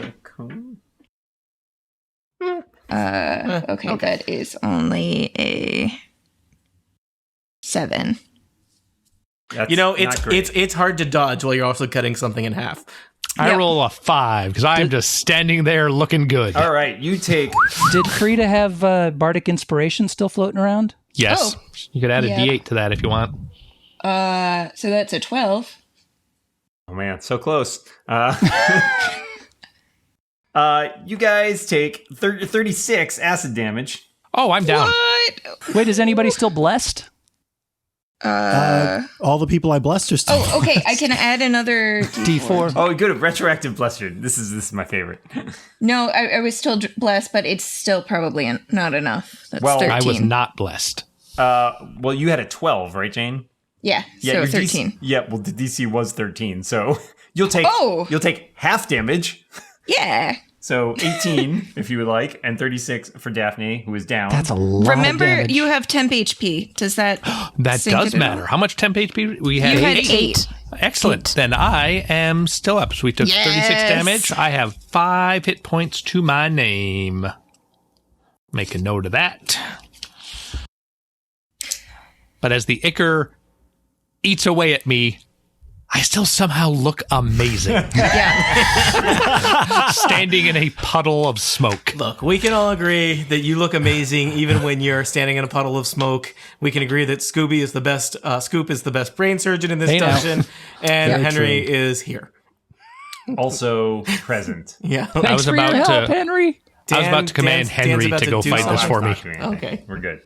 Okay, that is only a 7. That's You know, not great. it's hard to dodge while you're also cutting something in half. I Yep. roll a 5 because I'm just standing there looking good. All right. You take. Did Frida have bardic inspiration still floating around? Yes. You could add a Yeah. D8 to that if you want. So that's a 12. Oh man, so close. You guys take 36 acid damage. Oh, I'm down. What? Wait, is anybody still blessed? All the people I blessed are still. Oh, okay. I can add another D4. Oh, good. Retroactive bluster. This is my favorite. No, I was still blessed, but it's still probably not enough. That's Well, 13. I was not blessed. Well, you had a 12, right, Jane? Yeah, so your 13. DC, yeah, well, the DC was 13, so you'll take half damage. Yeah. So 18, if you would like, and 36 for Daphne, who is down. That's a lot Remember, of damage. you have temp HP. Does that That sink does it at matter. all? How much temp HP? We had You had 8. 8. Excellent. Then I am still up. So we took 36 Yes. damage. I have 5 hit points to my name. Make a note of that. But as the ichor eats away at me, I still somehow look amazing. Yeah. Standing in a puddle of smoke. Look, we can all agree that you look amazing even when you're standing in a puddle of smoke. We can agree that Scooby is the best. Scoop is the best brain surgeon in this Hey, now. dungeon, and Very Henry true. is here. Also present. Yeah. Thanks I was for your about help, to- Henry. I was about to command Dan's Henry about to go do fight this something. for me. Not doing anything. Okay. We're good.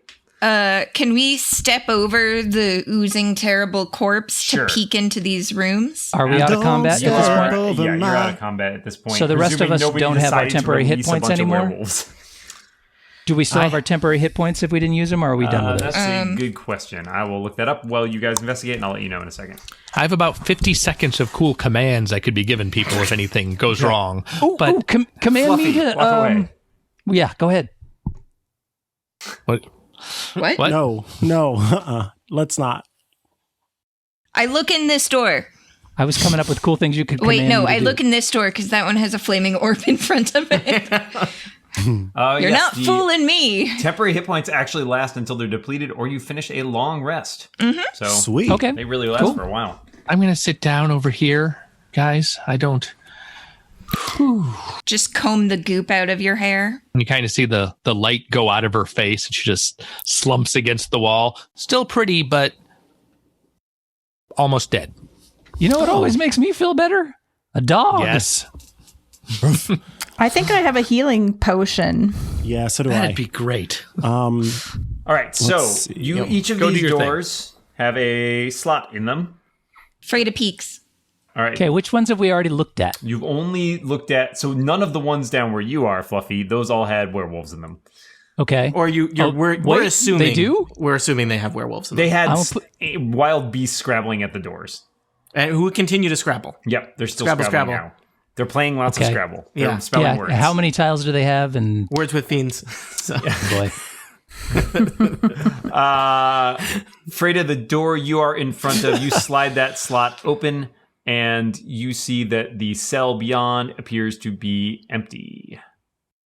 Can we step over the oozing terrible corpse Sure. to peek into these rooms? Are we out of Don't combat at step this over point? over Yeah, you're my- out of combat at this point. So the rest of Presuming us nobody don't have our decided to temporary hit release a points bunch of anymore? werewolves. Do we still have our temporary hit points if we didn't use them, or are we done with That's this? a good question. I will look that up while you guys investigate, and I'll let you know in a second. I have about 50 seconds of cool commands I could be giving people if anything goes wrong. But Command me Fluffy, to. walk away. Yeah, go ahead. what? What? What? No, let's not. I look in this door. I was coming up with cool things you could. Wait, command no, me to I do. look in this door because that one has a flaming orb in front of it. You're Yes, not the fooling me. Temporary hit points actually last until they're depleted or you finish a long rest. So Sweet. Okay. they really last Cool. for a while. I'm going to sit down over here, guys. I don't. Just comb the goop out of your hair. You kind of see the light go out of her face, and she just slumps against the wall. Still pretty, but almost dead. You know what always makes me feel better? A dog. Yes, I think I have a healing potion. Yeah, so do that'd I. be great. All right, so Let's see. you each of Go do these your thing. doors have a slot in them. Freda peeks. All right. Okay, which ones have we already looked at? You've only looked at none of the ones down where you are, Fluffy. Those all had werewolves in them. Okay. Or you're we're wait, assuming they do? We're assuming they have werewolves in them. They had I'll put- wild beasts scrabbling at the doors. And who would continue to scrabble. Yep, they're still Scrabble, scrabbling Scrabble. now. They're playing lots of Okay. Scrabble. They're Yeah. spelling Yeah. words. How many tiles do they have? And Words with fiends. So. boy, Freda, the door you are in front of, you slide that slot open, and you see that the cell beyond appears to be empty.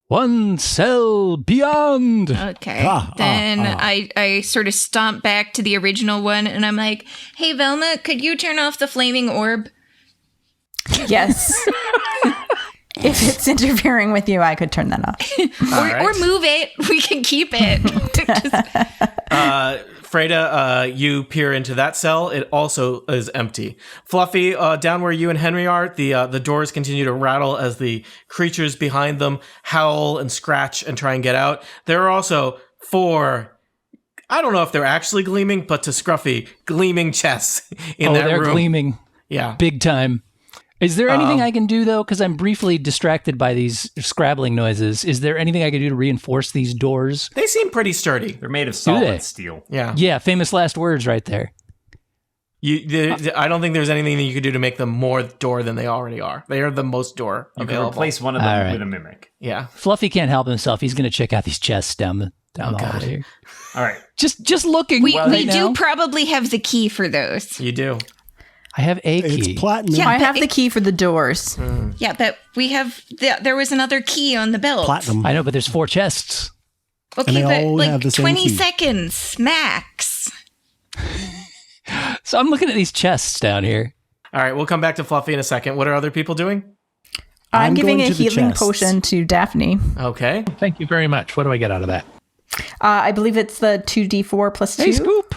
one cell beyond. Okay. Ah, Then I sort of stomp back to the original one and I'm like, hey, Velma, could you turn off the flaming orb? Yes. If it's interfering with you, I could turn that off. Or move it. We can keep it. Freda, you peer into that cell. It also is empty. Fluffy, down where you and Henry are, the doors continue to rattle as the creatures behind them howl and scratch and try and get out. There are also 4, I don't know if they're actually gleaming, but to Scruffy, gleaming chests in that they're room. gleaming Yeah. big time. Is there anything I can do, though? Because I'm briefly distracted by these scrabbling noises. Is there anything I can do to reinforce these doors? They seem pretty sturdy. They're made of they? solid steel. Yeah. Yeah, famous last words right there. I don't think there's anything that you could do to make them more door than they already are. They are the most door You can available. replace one of them All right. with a mimic. Yeah. Fluffy can't help himself. He's going to check out these chests down the hallway here. All right. Just looking. We right do now. probably have the key for those. You do. I have a key. It's platinum. Yeah. I have the key for the doors. Yeah, but we have. There was another key on the belt. Platinum. I know, but there's 4 chests. Okay, they but all like have the same 20 key. seconds max. So I'm looking at these chests down here. All right, we'll come back to Fluffy in a second. What are other people doing? I'm giving going a to the healing chests. potion to Daphne. Okay. Thank you very much. What do I get out of that? I believe it's the 2d4 plus 2. Hey, Scoop.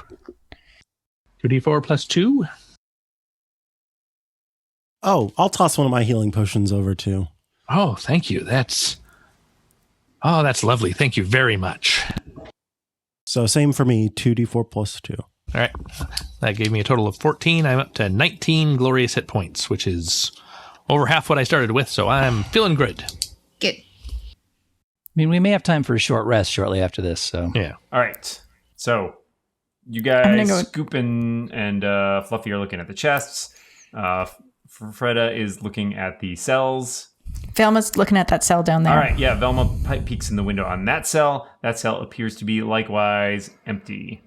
2d4 plus 2. Oh, I'll toss one of my healing potions over too. Oh, thank you. That's lovely. Thank you very much. So same for me, 2d4 plus 2. All right. That gave me a total of 14. I'm up to 19 glorious hit points, which is over half what I started with, so I'm feeling good. Good. I mean, we may have time for a short rest shortly after this, so. Yeah. All right. So you gonna guys, go- Scoop and Fluffy are looking at the chests. Freda is looking at the cells. Velma's looking at that cell down there. All right. Yeah. Velma peeks in the window on that cell. That cell appears to be likewise empty.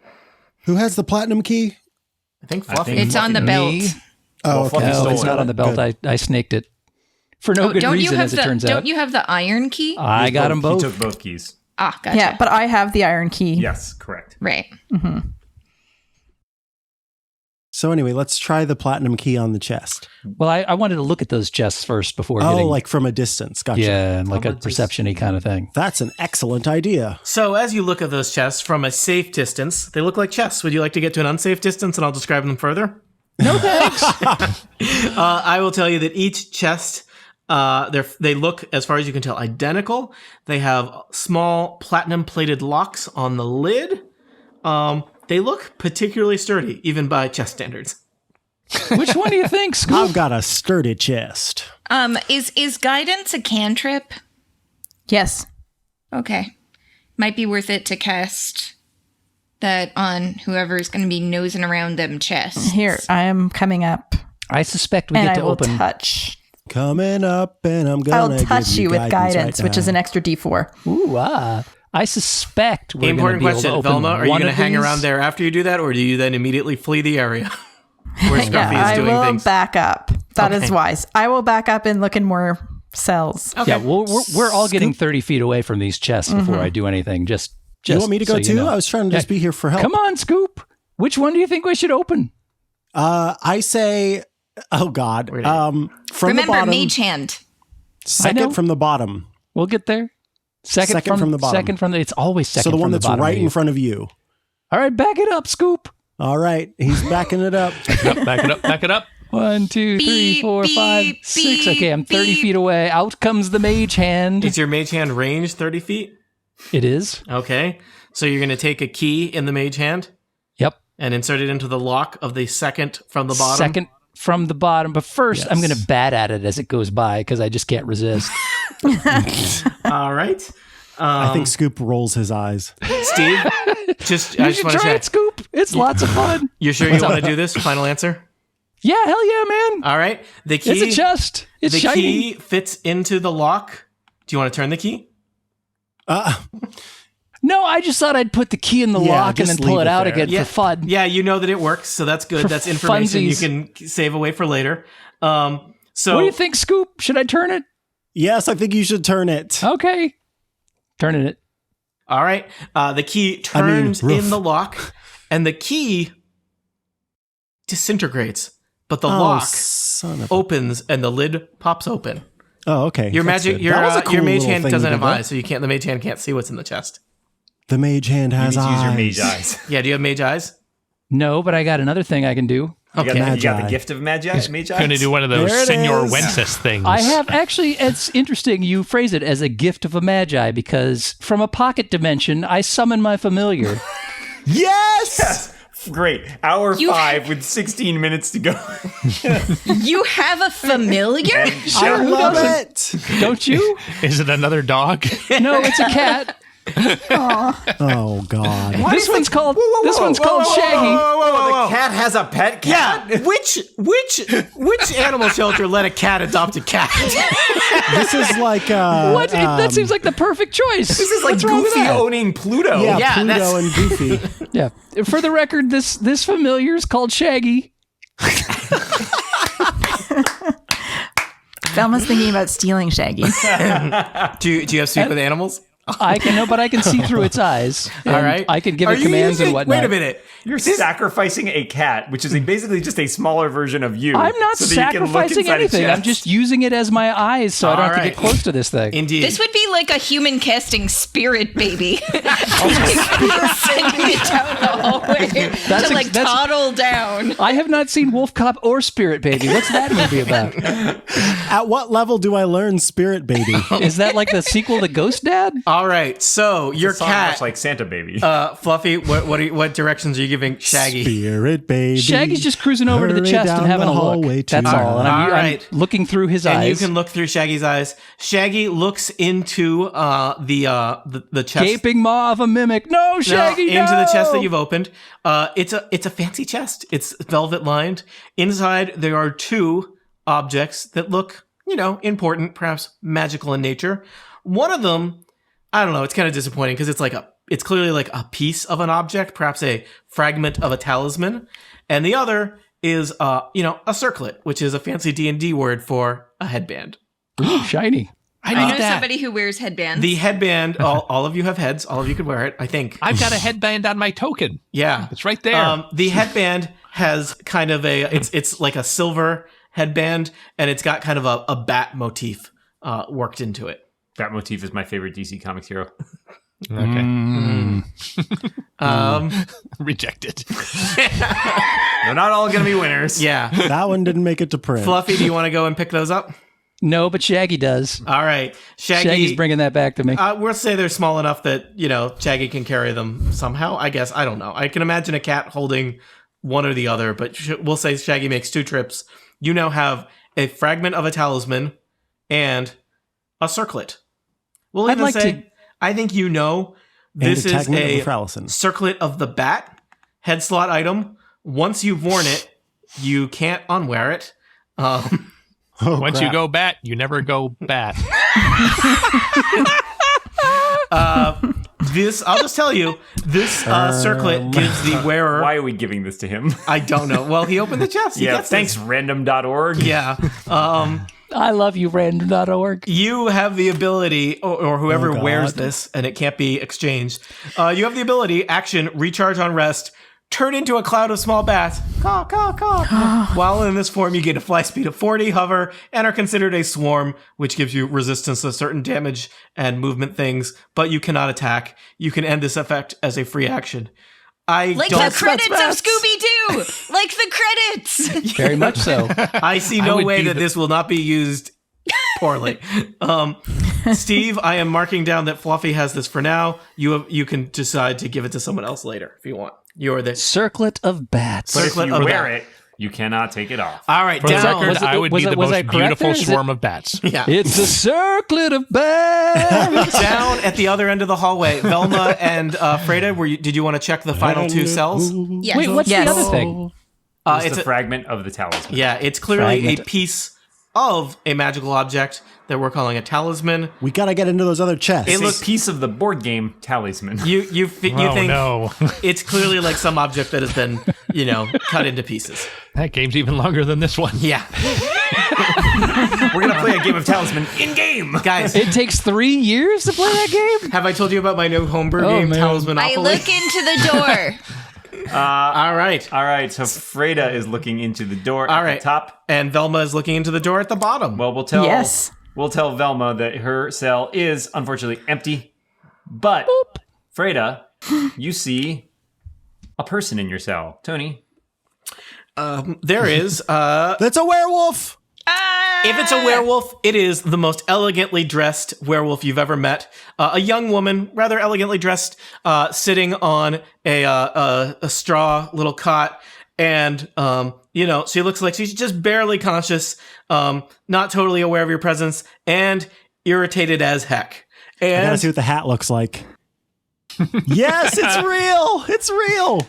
Who has the platinum key? I think I Fluffy. think It's on the belt. Me? Oh, Fluffy okay. stole No, it's it. not on the belt. Good. I snaked it. For no good don't reason, you have as it the? turns Don't out. you have the iron key? I got them both. He took both keys. Ah, gotcha. Yeah, but I have the iron key. Yes. Correct. Right. So anyway, let's try the platinum key on the chest. Well, I wanted to look at those chests first before Oh, getting... like from a distance. Gotcha. Yeah, and like a How about perception-y kind of thing. That's an excellent idea. So as you look at those chests from a safe distance, they look like chests. Would you like to get to an unsafe distance and I'll describe them further? No thanks. I will tell you that each chest, they look, as far as you can tell, identical. They have small platinum-plated locks on the lid. They look particularly sturdy, even by chest standards. Which one do you think, Scoop? I've got a sturdy chest. Is guidance a cantrip? Yes. Okay. Might be worth it to cast that on whoever's going to be nosing around them chests. Here, I am coming up. I suspect we And get I to will open... touch. Coming up, and I'm gonna I'll touch give you with guidance, right which is now. an extra d4. Ooh, I suspect we're going to Important be able question, to open Velma, are you one going to of hang these? around there after you do that, or do you then immediately flee the area where Scruffy Yeah, I is doing will things? back up. That is Okay. wise. I will back up and look in more cells. Okay. Yeah, we're all getting 30 feet away from these chests before I do anything. Just You want me to go so too? you know. I was trying to just be here for help. Come on, Scoop. Which one do you think we should open? I say, oh God, from Remember, the bottom, mage hand. I know. second from the bottom. We'll get there. Second from the bottom. Second from the. It's always second. So the one from that's bottom right of in you. front of you. All right, back it up, Scoop. All right, he's backing it up. Yep, back it up, back it up. 1, 2, 3, Beep, 4, 5, beep, 6. Okay, I'm 30 beep. feet away. Out comes the mage hand. Is your mage hand range 30 feet? It is. Okay. So you're going to take a key in the mage hand Yep. and insert it into the lock of the second from the bottom? Second from the bottom. But first, I'm Yes. going to bat at it as it goes by because I just can't resist. All right. I think Scoop rolls his eyes. Steve, I just You want should to try check. it, Scoop. It's lots of fun. You're sure you want to do this? Final answer? Yeah, hell yeah, man. All right. The key, It's a chest. It's the shiny. key fits into the lock. Do you want to turn the key? No, I just thought I'd put the key in the Yeah, lock and then just pull leave it it out there. again Yeah. for fun. Yeah, you know that it works, so that's good. For That's information you funsies. can save away for later. So What do you think, Scoop? Should I turn it? Yes, I think you should turn it. Okay. Turning it. all right, the key turns roof. in the lock, and the key disintegrates, but the Oh, lock son of opens and the lid pops open. Oh, okay. Your That's magic, good. your That was a cool your mage little hand thing doesn't you have did there. eyes, so you can't. The mage hand can't see what's in the chest. The mage hand You has need to use eyes. your mage eyes. Yeah, do you have mage eyes? No, but I got another thing I can do. You got, Okay. you got Magi. the gift of magi eyes. Going to do one of those There it Senor is. Wences things. I have actually, it's interesting you phrase it as a gift of a magi because from a pocket dimension, I summon my familiar. Yes! Great. Hour 5 with 16 minutes to go. You have a familiar? I love it. Don't you? Is it another dog? No, it's a cat. Oh God. This one's called Shaggy. The cat has a pet cat? Yeah, which animal shelter let a cat adopt a cat? This is like What? That seems like the perfect choice. This is like What's wrong with Goofy that? owning Pluto. Yeah, Pluto that's- and Goofy. Yeah. For the record, this familiar is called Shaggy. Velma's thinking about stealing Shaggy. Do you have speak with animals? I can see through its eyes. All and right. I can give Are it you commands and using- whatnot. Wait a minute. You're sacrificing a cat, which is basically just a smaller version of you. I'm not so that you can look sacrificing inside a anything. I'm chest. just using it as my eyes so I don't have to All get right. close to this thing. Indeed. This would be like a human casting spirit baby. Sending it down the hallway to that's- toddle down. I have not seen Wolf Cop or Spirit Baby. What's that movie about? At what level do I learn Spirit Baby? Is that like the sequel to Ghost Dad? All right. So your Song cat, much like Santa Baby. Fluffy. What directions are you giving Shaggy? Spirit Baby. Shaggy's just cruising over to the Hurry chest down and having the a hallway look. to That's all. And I'm All right. looking through his And eyes. you can look through Shaggy's eyes. Shaggy looks into the chest. Gaping maw of a mimic. No, Shaggy, no! Into the chest that you've opened. It's a fancy chest. It's velvet lined. Inside there are two objects that look, important, perhaps magical in nature. One of them, I don't know, it's kind of disappointing because it's clearly like a piece of an object, perhaps a fragment of a talisman, and the other is a circlet, which is a fancy D&D word for a headband. Ooh, shiny. I know somebody who wears headbands. The headband, all of you have heads. All of you could wear it, I think. I've got a headband on my token. Yeah. It's right there. The headband has kind of it's like a silver headband, and it's got kind of a bat motif worked into it. That motif is my favorite DC Comics hero. Okay. Rejected. They're not all going to be winners. Yeah. That one didn't make it to print. Fluffy, do you want to go and pick those up? No, but Shaggy does. All right. Shaggy's bringing that back to me. We'll say they're small enough that, Shaggy can carry them somehow, I guess. I don't know. I can imagine a cat holding one or the other, but we'll say Shaggy makes 2 trips. You now have a fragment of a talisman and a circlet. We'll I'd even like say, to- I think this is tagment of a the Frallison. circlet of the bat head slot item. Once you've worn it, you can't unwear it. Once you crap. go bat, you never go bat. I'll just tell you, this circlet gives the wearer. Why are we giving this to him? I don't know. Well, he opened the chest. He Yeah, gets thanks, this. random.org. Yeah. I love you, random.org. You have the ability, or whoever Oh, God. wears this, and it can't be exchanged. You have the ability, action, recharge on rest, turn into a cloud of small bats. Caw, caw, caw. While in this form, you get a fly speed of 40, hover, and are considered a swarm, which gives you resistance to certain damage and movement things, but you cannot attack. You can end this effect as a free action. Like the credits of Scooby-Doo! Like the credits! Very much so. I see no would way be that this will not be used poorly. Steve, I am marking down that Fluffy has this for now. You can decide to give it to someone else later if you want. You're the Circlet of bats. But if circlet you of wear bat. it, you cannot take it off. All right, For the down. record, Was it- I would was be it- the was I most correct beautiful there? Is it- swarm of bats. Yeah. It's the circlet of bats. Down at the other end of the hallway, Velma and Freda, did you want to check the final 2 cells? Yes. Wait, what's Yes. the other thing? It's a fragment of the talisman. Yeah, it's clearly Fragment. a piece of a magical object that we're calling a talisman. We got to get into those other chests. It It's a piece of the board game talisman. You Oh, think no. it's clearly like some object that has been, cut into pieces. That game's even longer than this one. Yeah. We're going to play a game of talisman in-game. Guys, It takes 3 years to play that game? have I told you about my new homebrew Oh, game, man. Talismanopoly? I look into the door. All right. All right, so Freda is looking into the door All at right. the top. And Velma is looking into the door at the bottom. Well, we'll tell Yes. Velma that her cell is unfortunately empty. But Freda, you see a person in your cell. Tony. There is That's a werewolf. If it's a werewolf, it is the most elegantly dressed werewolf you've ever met. A young woman, rather elegantly dressed, sitting on a straw little cot. And, she looks like she's just barely conscious, not totally aware of your presence, and irritated as heck. I gotta And see what the hat looks like. Yes, it's real. It's real.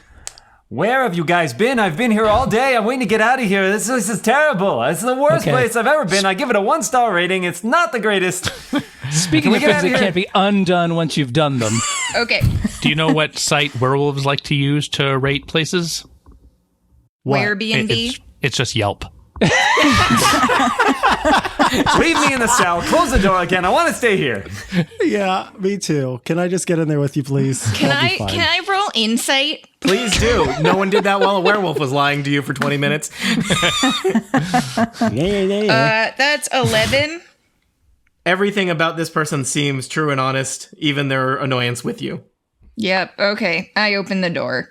Where have you guys been? I've been here all day. I'm waiting to get out of here. This is terrible. It's the worst Okay. place I've ever been. I give it a 1-star rating. It's not the greatest. Speaking we of get things out of that here? can't be undone once you've done them. Okay. Do you know what site werewolves like to use to rate places? What? Airbnb. It's just Yelp. Leave me in the cell. Close the door again. I want to stay here. Yeah, me too. Can I just get in there with you, please? Can I'll be I fine. can I roll insight? please do. No one did that while a werewolf was lying to you for 20 minutes. Yeah. That's 11. Everything about this person seems true and honest, even their annoyance with you. Yep. Okay. I open the door.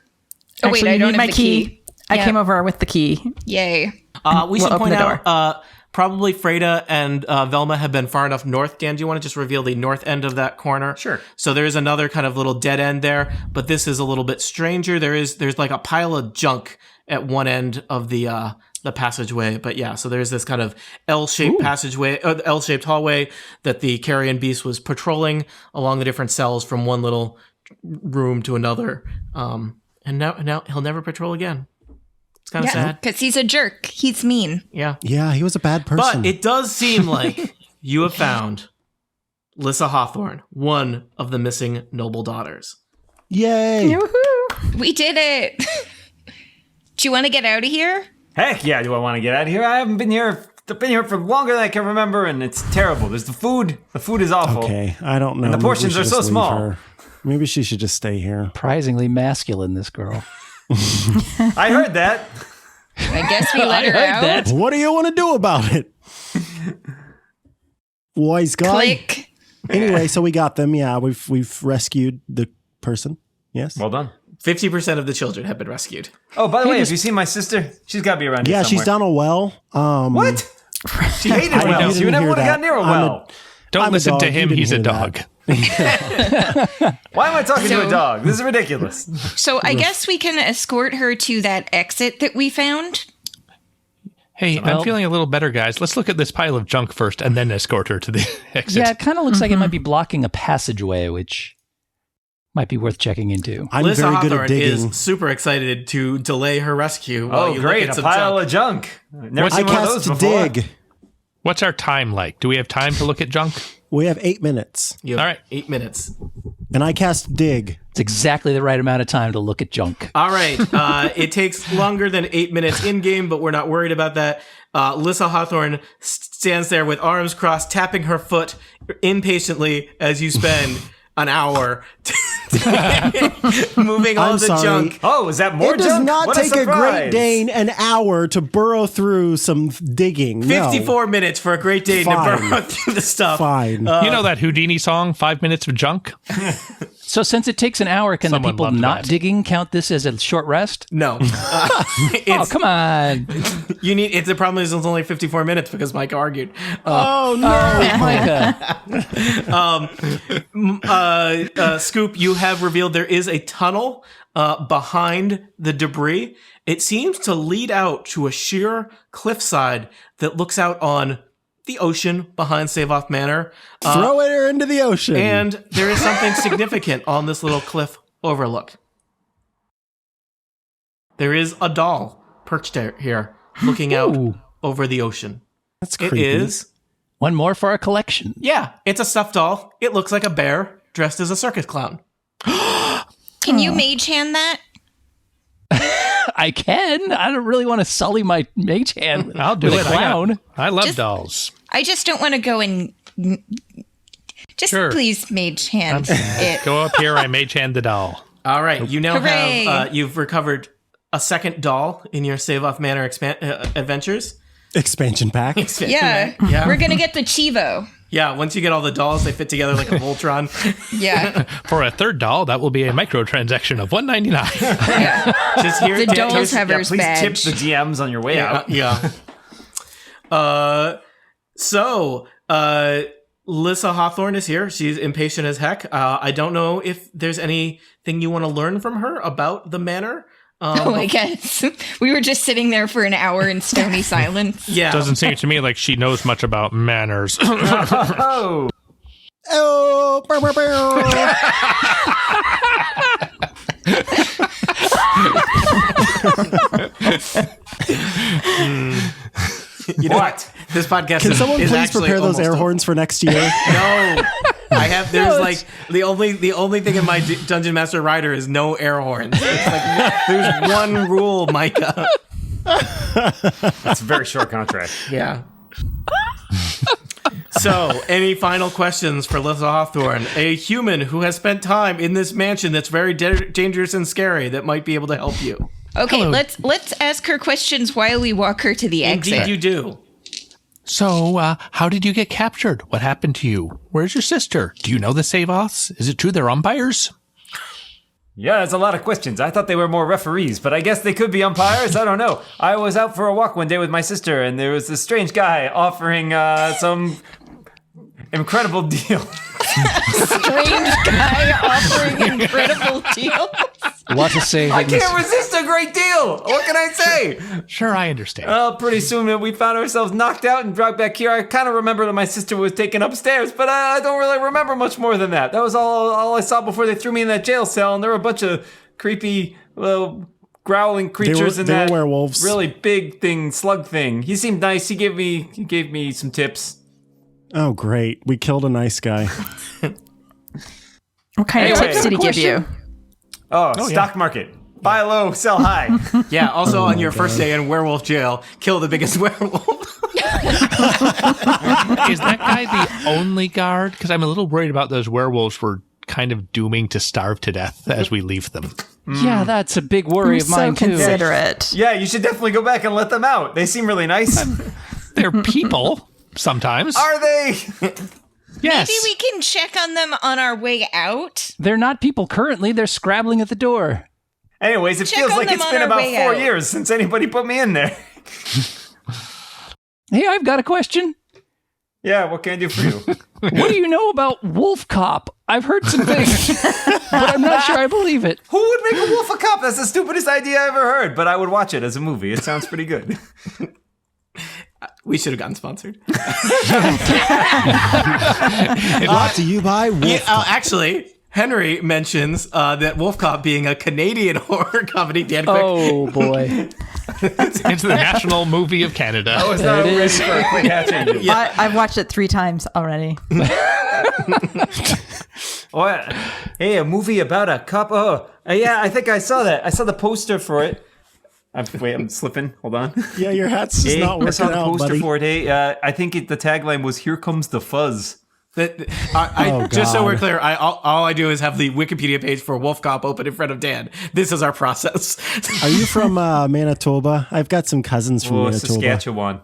Oh Actually, wait, I you don't need have my the key. key. I Yeah. came over with the key. Yay. We should We'll open point the out, probably Freda and Velma have been far enough north. Dan, do you want to just reveal the north end of that corner? Sure. So there's another kind of little dead end there, but this is a little bit stranger. There's like a pile of junk at one end of the passageway. But yeah, so there's this kind of L-shaped passageway, L-shaped hallway that the carrion beast was patrolling along the different cells from one little room to another. And now he'll never patrol again. It's kind of sad. Because he's a jerk. He's mean. Yeah. Yeah, he was a bad person. But it does seem like you have found Lyssa Hawthorne, one of the missing noble daughters. Yay. We did it. Do you want to get out of here? Heck yeah, do I want to get out of here? I haven't been here. I've been here for longer than I can remember, and it's terrible. There's the food. The food is awful. Okay, I don't know. And the Maybe we portions should are so just leave small. her. Maybe she should just stay here. Surprisingly masculine, this girl. I heard that. I guess we let her heard out. that. What do you want to do about it? Wise guy. Click. Anyway, so we got them. Yeah, we've rescued the person. Yes. Well done. 50% of the children have been rescued. Oh, by the way, have you seen my sister? She's got to be around here Yeah, somewhere. she's down a well. What? She hated I wells. didn't You never hear would have that. got near a I'm well. Don't I'm a listen dog. to You him. didn't He's a hear dog. that. Why am I talking to So- a dog? This is ridiculous. So I guess we can escort her to that exit that we found. Hey, I'm feeling a little better, guys. Let's look at this pile of junk first and then escort her to the exit. Yeah, it kind of looks like it might be blocking a passageway, which might be worth checking into. I'm Lyssa very good Hawthorne at digging. is super excited to delay her rescue while Oh, you great. look at A some pile junk. of junk. Never I seen one of those cast before. dig. What's our time like? Do we have time to look at junk? We have 8 minutes, You have All right. 8 minutes. and I cast dig. It's exactly the right amount of time to look at junk. All right. It takes longer than 8 minutes in game, but we're not worried about that. Lyssa Hawthorne stands there with arms crossed, tapping her foot impatiently as you spend an hour moving all I'm the sorry. junk. Oh, is that more It does junk? not What take a surprise. Great Dane an hour to burrow through some digging. No. 54 minutes for a Great Dane to Fine. burrow through the stuff. Fine. You know that Houdini song, 5 Minutes of Junk? So since it takes an hour, can Someone the people loved not that. digging count this as a short rest? No. Oh, It's, come on. the problem is it's only 54 minutes because Mike argued. Oh no! Micah. Scoop, you have revealed there is a tunnel behind the debris. It seems to lead out to a sheer cliffside that looks out on the ocean behind Seyvoth Manor. Throw her into the ocean. And there is something significant on this little cliff overlook. There is a doll perched here, looking out Ooh. over the ocean. That's It creepy. is, One more for our collection. yeah, it's a stuffed doll. It looks like a bear dressed as a circus clown. Can you mage hand that? I can. I don't really want to sully my mage hand. I'll do with it. a clown. I love Just- dolls. I just don't want to go and just Sure. please mage hand it. Go up here. I mage hand the doll. All right, you now Hooray. have you've recovered a second doll in your Seyvoth Manor adventures. Expansion pack. Yeah. Yeah. We're going to get the Chivo. Yeah, once you get all the dolls, they fit together like a Voltron. Yeah. For a third doll, that will be a microtransaction of $1.99. Yeah. Just here, The dolls have Yeah, her please tip badge. the GMs on your way out. Yeah. Lissa Hawthorne is here. She's impatient as heck. I don't know if there's anything you want to learn from her about the manor. I guess. We were just sitting there for an hour in stony silence. Yeah. Doesn't seem to me like she knows much about manners. Oh, Oh, burr, burr, burr. what? This podcast Can is, someone is please actually prepare those almost air over. horns for next year? No. I have. There's like the only thing in my Dungeon Master Rider is no air horns. It's like there's one rule, Micah. That's a very short contract. Yeah. So, any final questions for Lissa Hawthorne, a human who has spent time in this mansion that's very dangerous and scary that might be able to help you? Okay, let's ask her questions while we walk her to the exit. Indeed, you do. So, how did you get captured? What happened to you? Where's your sister? Do you know the Seyvoths? Is it true they're umpires? Yeah, there's a lot of questions. I thought they were more referees, but I guess they could be umpires. I don't know. I was out for a walk one day with my sister, and there was this strange guy offering some incredible deal. Strange guy offering incredible deals. What a savings. I can't resist a great deal. What can I say? Sure, I understand. Well, pretty soon we found ourselves knocked out and dragged back here. I kind of remember that my sister was taken upstairs, but I don't really remember much more than that. That was all I saw before they threw me in that jail cell, and there were a bunch of creepy, growling creatures in they were that werewolves. really big thing, slug thing. He seemed nice. He gave me some tips. Oh, great. We killed a nice guy. What kind of Anyway, tips did he give you? Oh, stock market. Buy low, sell high. Yeah, also on your first day in werewolf jail, kill the biggest werewolf. Is that guy the only guard? Because I'm a little worried about those werewolves we're kind of dooming to starve to death as we leave them. Yeah, that's a big worry You're of mine, so too. considerate. Yeah, you should definitely go back and let them out. They seem really nice. They're people, sometimes. Are they? Yes. Maybe we can check on them on our way out. They're not people currently. They're scrabbling at the door. Anyways, it Check feels on like them it's on been our about way 4 out. years since anybody put me in there. Hey, I've got a question. Yeah, what can I do for you? What do you know about Wolf Cop? I've heard some things, but I'm not sure I believe it. Who would make a wolf a cop? That's the stupidest idea I ever heard, but I would watch it as a movie. It sounds pretty good. We should have gotten sponsored. Brought to you by Wolf. Actually, Henry mentions that Wolf Cop being a Canadian horror comedy. Dan, quick. Oh, boy. It's the national movie of Canada. I was There not it ready is. for a quick hatch engine. I've watched it 3 times already. What? Hey, a movie about a cop? Oh, yeah, I think I saw that. I saw the poster for it. I'm slipping. Hold on. Yeah, your hat's just Hey, not I saw working the out, poster buddy. for it. Hey, I think the tagline was "Here comes the fuzz." Just so God. we're clear, all I do is have the Wikipedia page for Wolf Cop open in front of Dan. This is our process. Are you from Manitoba? I've got some cousins from Oh, Manitoba. Saskatchewan.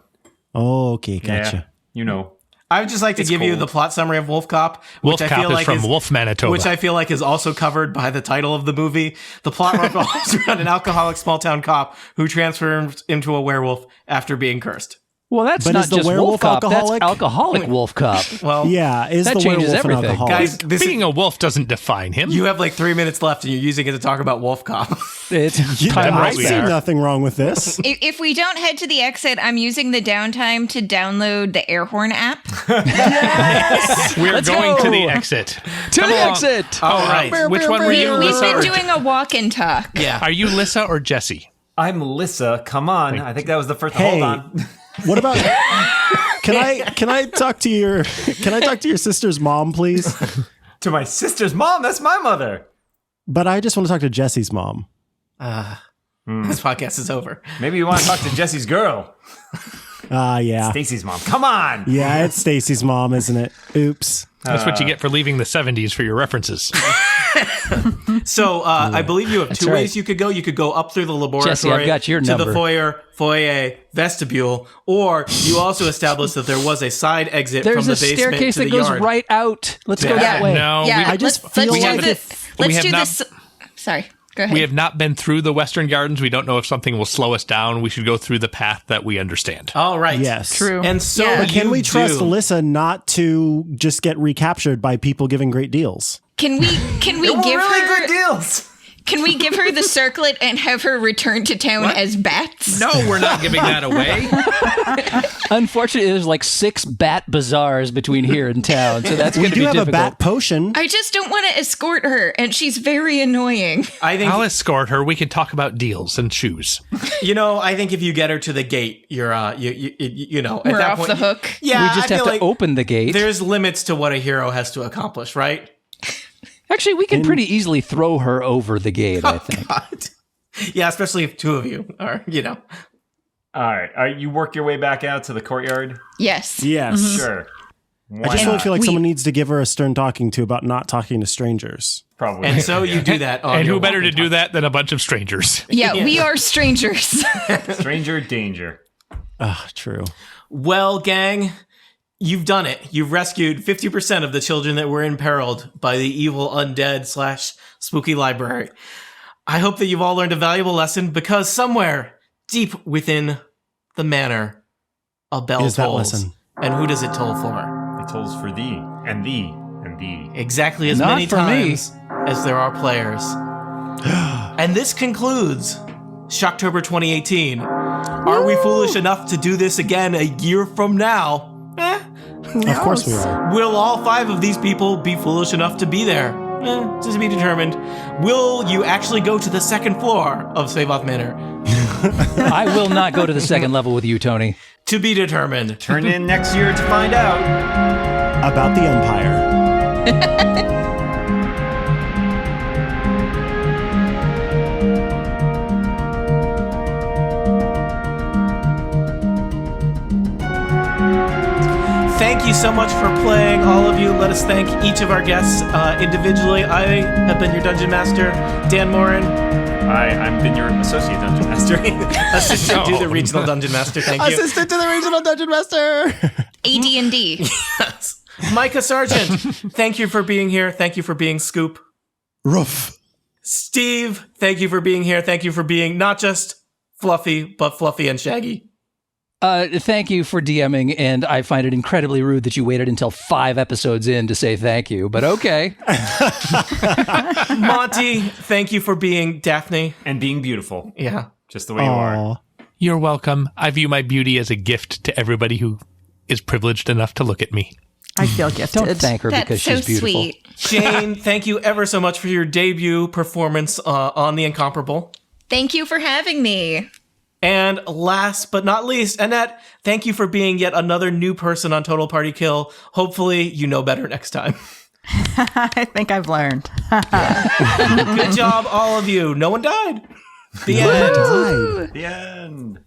Oh, okay, gotcha. Yeah, you know. I would just like to give you cold. the plot summary of Wolf Cop, Wolf which I Cop feel is like from Wolf, Manitoba. which I feel like is also covered by the title of the movie. The plot revolves around an alcoholic small town cop who transforms into a werewolf after being cursed. Well, that's But not is the just werewolf Wolf Cop. alcoholic? That's alcoholic Wolf Cop. Well, Yeah, is That the changes werewolf an everything. alcoholic? guys, this Being a wolf doesn't define him. you have like 3 minutes left, and you're using it to talk about Wolf Cop. It's Damn I right we see are. nothing wrong with this. If we don't head to the exit, I'm using the downtime to download the air horn app. We're Let's going to go. the exit. to Come the along. exit. All right. Which one were you, We've Lissa? been Or, doing a walk and talk. Yeah. are you Lissa or Jesse? I'm Lissa. Come on. I think that was the first. Hey. Hold on. What about? Can I talk to your sister's mom, please? To my sister's mom. That's my mother. But I just want to talk to Jesse's mom. This podcast is over. Maybe you want to talk to Jesse's girl, Yeah. Stacy's mom. Come on. Yeah, it's Stacy's mom, isn't it? Oops. That's what you get for leaving the 70s for your references. So I believe you have two right. ways you could go. You could go up through the laboratory Jesse, I've got your to the number. foyer, vestibule, or you also established that there was a side exit There's from the a basement staircase to that the goes yard. right out. Let's go Yeah. that way. No, Yeah, I just let's feel do like this. we Let's have do not- this. Sorry. Go ahead. We have not been through the Western Gardens. We don't know if something will slow us down. We should go through the path that we understand. All right. Yes. True. And so Yeah. But can we trust do. Alyssa not to just get recaptured by people giving great deals? Can we give really her good deals. Can we give her the circlet and have her return to town as bats? No, we're not giving that away. Unfortunately, there's like 6 bat bazaars between here and town, so that's We going to do be have difficult. a bat potion. I just don't want to escort her, and she's very annoying. I think I'll escort her. We can talk about deals and shoes. I think if you get her to the gate, you're you know, at We're that off point, the hook. Yeah, We just I have feel to like open the gate. there's limits to what a hero has to accomplish, right? Actually, we can pretty easily throw her over the gate, I think. God. Yeah, especially if 2 of you are, All right. You work your way back out to the courtyard? Yes. Yes. Sure. I just don't feel like We- someone needs to give her a stern talking to about not talking to strangers. Probably. And so you do that. On And your who better to walkie-talkie. do that than a bunch of strangers? Yeah, we are strangers. Stranger danger. Ah, true. Well, gang, you've done it. You've rescued 50% of the children that were imperiled by the evil undead / spooky library. I hope that you've all learned a valuable lesson because somewhere deep within the manor, a bell Is that tolls. lesson? And who does it toll for? It tolls for thee, and thee, and thee. Exactly as Not many for me. times as there are players. And this concludes Shocktober 2018. Are we foolish enough to do this again a year from now? Of course we are. Will all 5 of these people be foolish enough to be there? To be determined. Will you actually go to the 2nd floor of Seyvoth Manor? I will not go to the 2nd level with you, Tony. To be determined. Turn in next year to find out. About the Empire. Thank you so much for playing, all of you. Let us thank each of our guests individually. I have been your Dungeon Master, Dan Morin. I've been your associate dungeon master. Assistant to the Regional Dungeon Master. Thank you. Assistant to the Regional Dungeon Master. AD&D. Yes. Micah Sargent, thank you for being here. Thank you for being Scoop. Roof. Steve, thank you for being here. Thank you for being not just fluffy, but fluffy and shaggy. Thank you for DMing, and I find it incredibly rude that you waited until 5 episodes in to say thank you, but okay. Monty, thank you for being Daphne. And being beautiful. Yeah. Just the way you are. Aw. You're welcome. I view my beauty as a gift to everybody who is privileged enough to look at me. I feel gifted. Don't thank her That's because so she's beautiful. sweet. Shane, thank you ever so much for your debut performance on The Incomparable. Thank you for having me. And last but not least, Annette, thank you for being yet another new person on Total Party Kill. Hopefully, you know better next time. I think I've learned. Good job, all of you. No one died. The end. Died. The end.